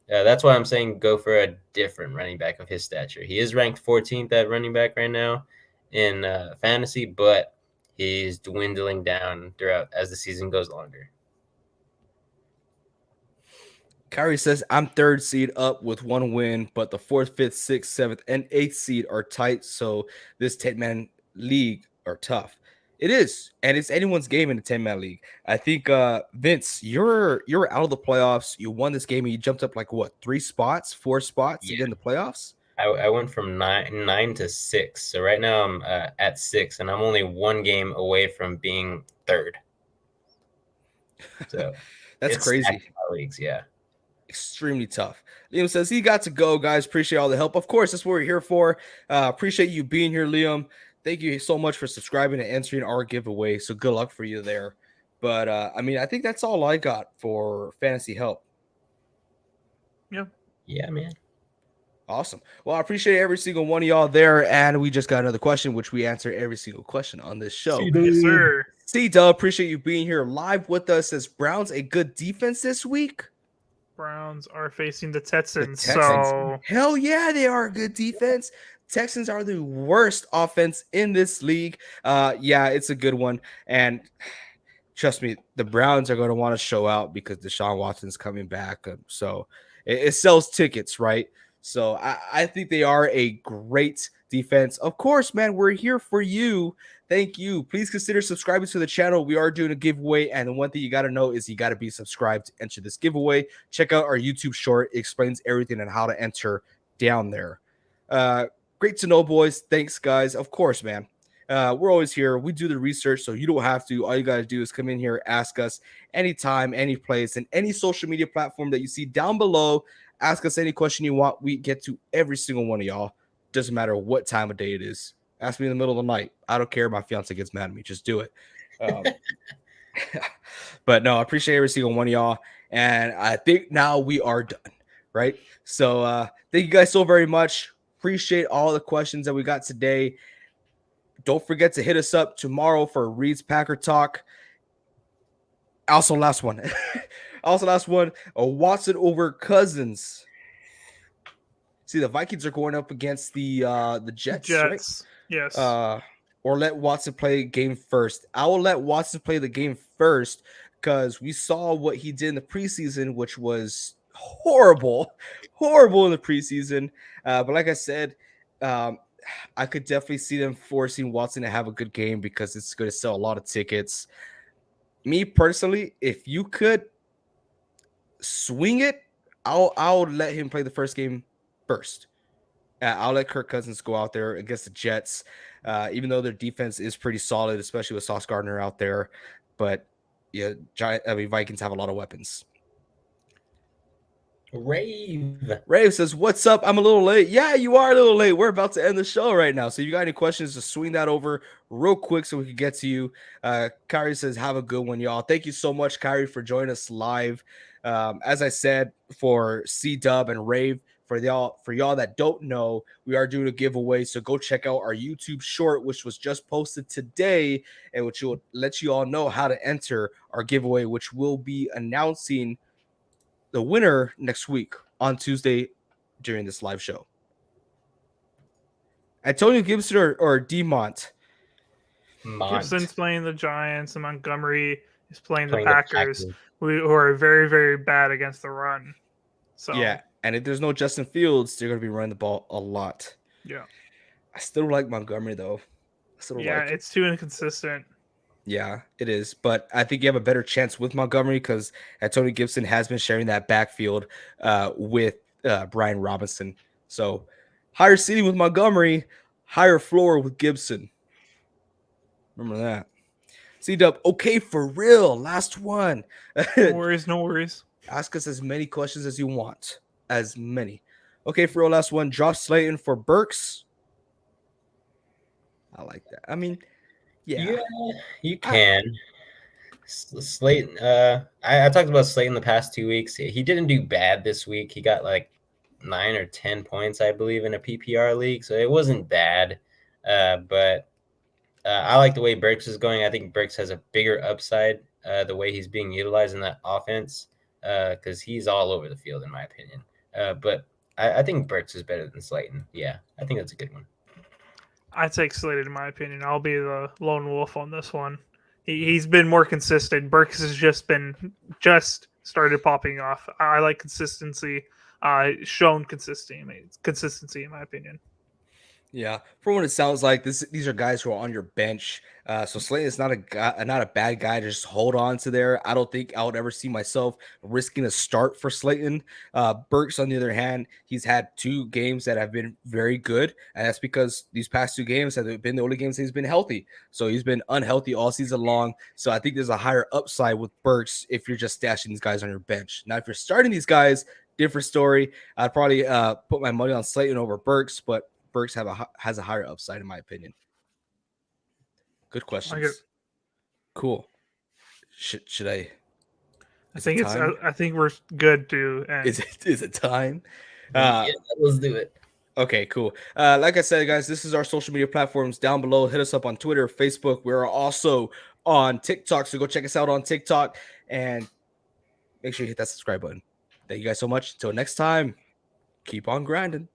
that's why I'm saying go for a different running back of his stature. He is ranked 14th at running back right now in fantasy, but he's dwindling down throughout as the season goes longer. Kyrie says, I'm third seed up with 1 win, but the 4th, 5th, 6th, 7th, and 8th seed are tight. So this 10-man league are tough. It is, and it's anyone's game in a 10-man league. I think Vince, you're out of the playoffs. You won this game and you jumped up like what, 4 spots to get in the playoffs? I went from nine to 6. So right now I'm at 6, and I'm only 1 game away from being third. So that's crazy. Leagues, yeah. Extremely tough. Liam says he got to go, guys. Appreciate all the help. Of course, that's what we're here for. Appreciate you being here, Liam. Thank you so much for subscribing and answering our giveaway. So good luck for you there. But I mean, I think that's all I got for fantasy help. Yeah, man. Awesome. Well, I appreciate every single one of y'all there. And we just got another question, which we answer every single question on this show. Yes, sir. C-Dub, appreciate you being here live with us. Says Browns a good defense this week? Browns are facing the Texans. So hell yeah, they are a good defense. Texans are the worst offense in this league. Yeah, it's a good one. And trust me, the Browns are going to want to show out because Deshaun Watson's coming back. So it sells tickets, right? So I think they are a great defense. Of course, man, we're here for you. Thank you. Please consider subscribing to the channel. We are doing a giveaway, and the one thing you got to know is you got to be subscribed to enter this giveaway. Check out our YouTube short. It explains everything and how to enter down there. Great to know, boys. Thanks, guys. Of course, man. We're always here. We do the research, so you don't have to. All you got to do is come in here, ask us anytime, any place, and any social media platform that you see down below. Ask us any question you want. We get to every single one of y'all. Doesn't matter what time of day it is. Ask me in the middle of the night. I don't care. My fiance gets mad at me. Just do it. But no, I appreciate every single one of y'all. And I think now we are done, right? So thank you guys so very much. Appreciate all the questions that we got today. Don't forget to hit us up tomorrow for Reed's Packer Talk. Also, last one. Watson over Cousins. See, the Vikings are going up against the Jets. Right? Yes. Or let Watson play game first. I will let Watson play the game first because we saw what he did in the preseason, which was horrible in the preseason. But like I said, I could definitely see them forcing Watson to have a good game because it's going to sell a lot of tickets. Me personally, if you could swing it, I'll let him play the first game first. I'll let Kirk Cousins go out there against the Jets. even though their defense is pretty solid, especially with Sauce Gardner out there. But yeah, Vikings have a lot of weapons. Rave says, "What's up? I'm a little late." Yeah, you are a little late. We're about to end the show right now. So if you got any questions, just swing that over real quick so we can get to you. Kyrie says, "Have a good one, y'all." Thank you so much, Kyrie, for joining us live. As I said, for C-Dub and Rave, for y'all that don't know, we are doing a giveaway. So go check out our YouTube short, which was just posted today, and which will let you all know how to enter our giveaway, which we'll be announcing the winner next week on Tuesday during this live show. Antonio Gibson or Demont? Gibson's playing the Giants, and Montgomery is playing the Playing Packers, who are very, very bad against the run. So yeah, and if there's no Justin Fields, they're going to be running the ball a lot. Yeah. I still like Montgomery, though. It's too inconsistent. Yeah, it is. But I think you have a better chance with Montgomery because Antonio Gibson has been sharing that backfield with Brian Robinson. So higher ceiling with Montgomery, higher floor with Gibson. Remember that. C-Dub, okay, for real. Last one. No worries. Ask us as many questions as you want. As many. Okay, for real, last one. Drop Slayton for Burks. I like that. I mean, yeah, you can. Slayton, I talked about Slayton the past 2 weeks. He didn't do bad this week. He got like 9 or 10 points, I believe, in a PPR league, so it wasn't bad. But I like the way Burks is going. I think Burks has a bigger upside the way he's being utilized in that offense because he's all over the field, in my opinion. But I think Burks is better than Slayton. Yeah, I think that's a good one. I take Slayton, in my opinion. I'll be the lone wolf on this one. He's been more consistent. Burks has just started popping off. I like consistency. Shown consistency, in my opinion. Yeah, from what it sounds like, these are guys who are on your bench. So Slayton is not a bad guy to just hold on to there. I don't think I would ever see myself risking a start for Slayton. Burks, on the other hand, he's had 2 games that have been very good, and that's because these past 2 games have been the only games he's been healthy. So he's been unhealthy all season long. So I think there's a higher upside with Burks if you're just stashing these guys on your bench. Now, if you're starting these guys, different story. I'd probably put my money on Slayton over Burks, but Burks has a higher upside, in my opinion. Good questions. Cool. Should I? I think we're good to end. Is it time? Yeah, let's do it. Okay, cool. Like I said, guys, this is our social media platforms down below. Hit us up on Twitter, Facebook. We're also on TikTok, so go check us out on TikTok and make sure you hit that subscribe button. Thank you guys so much. Until next time, keep on grinding.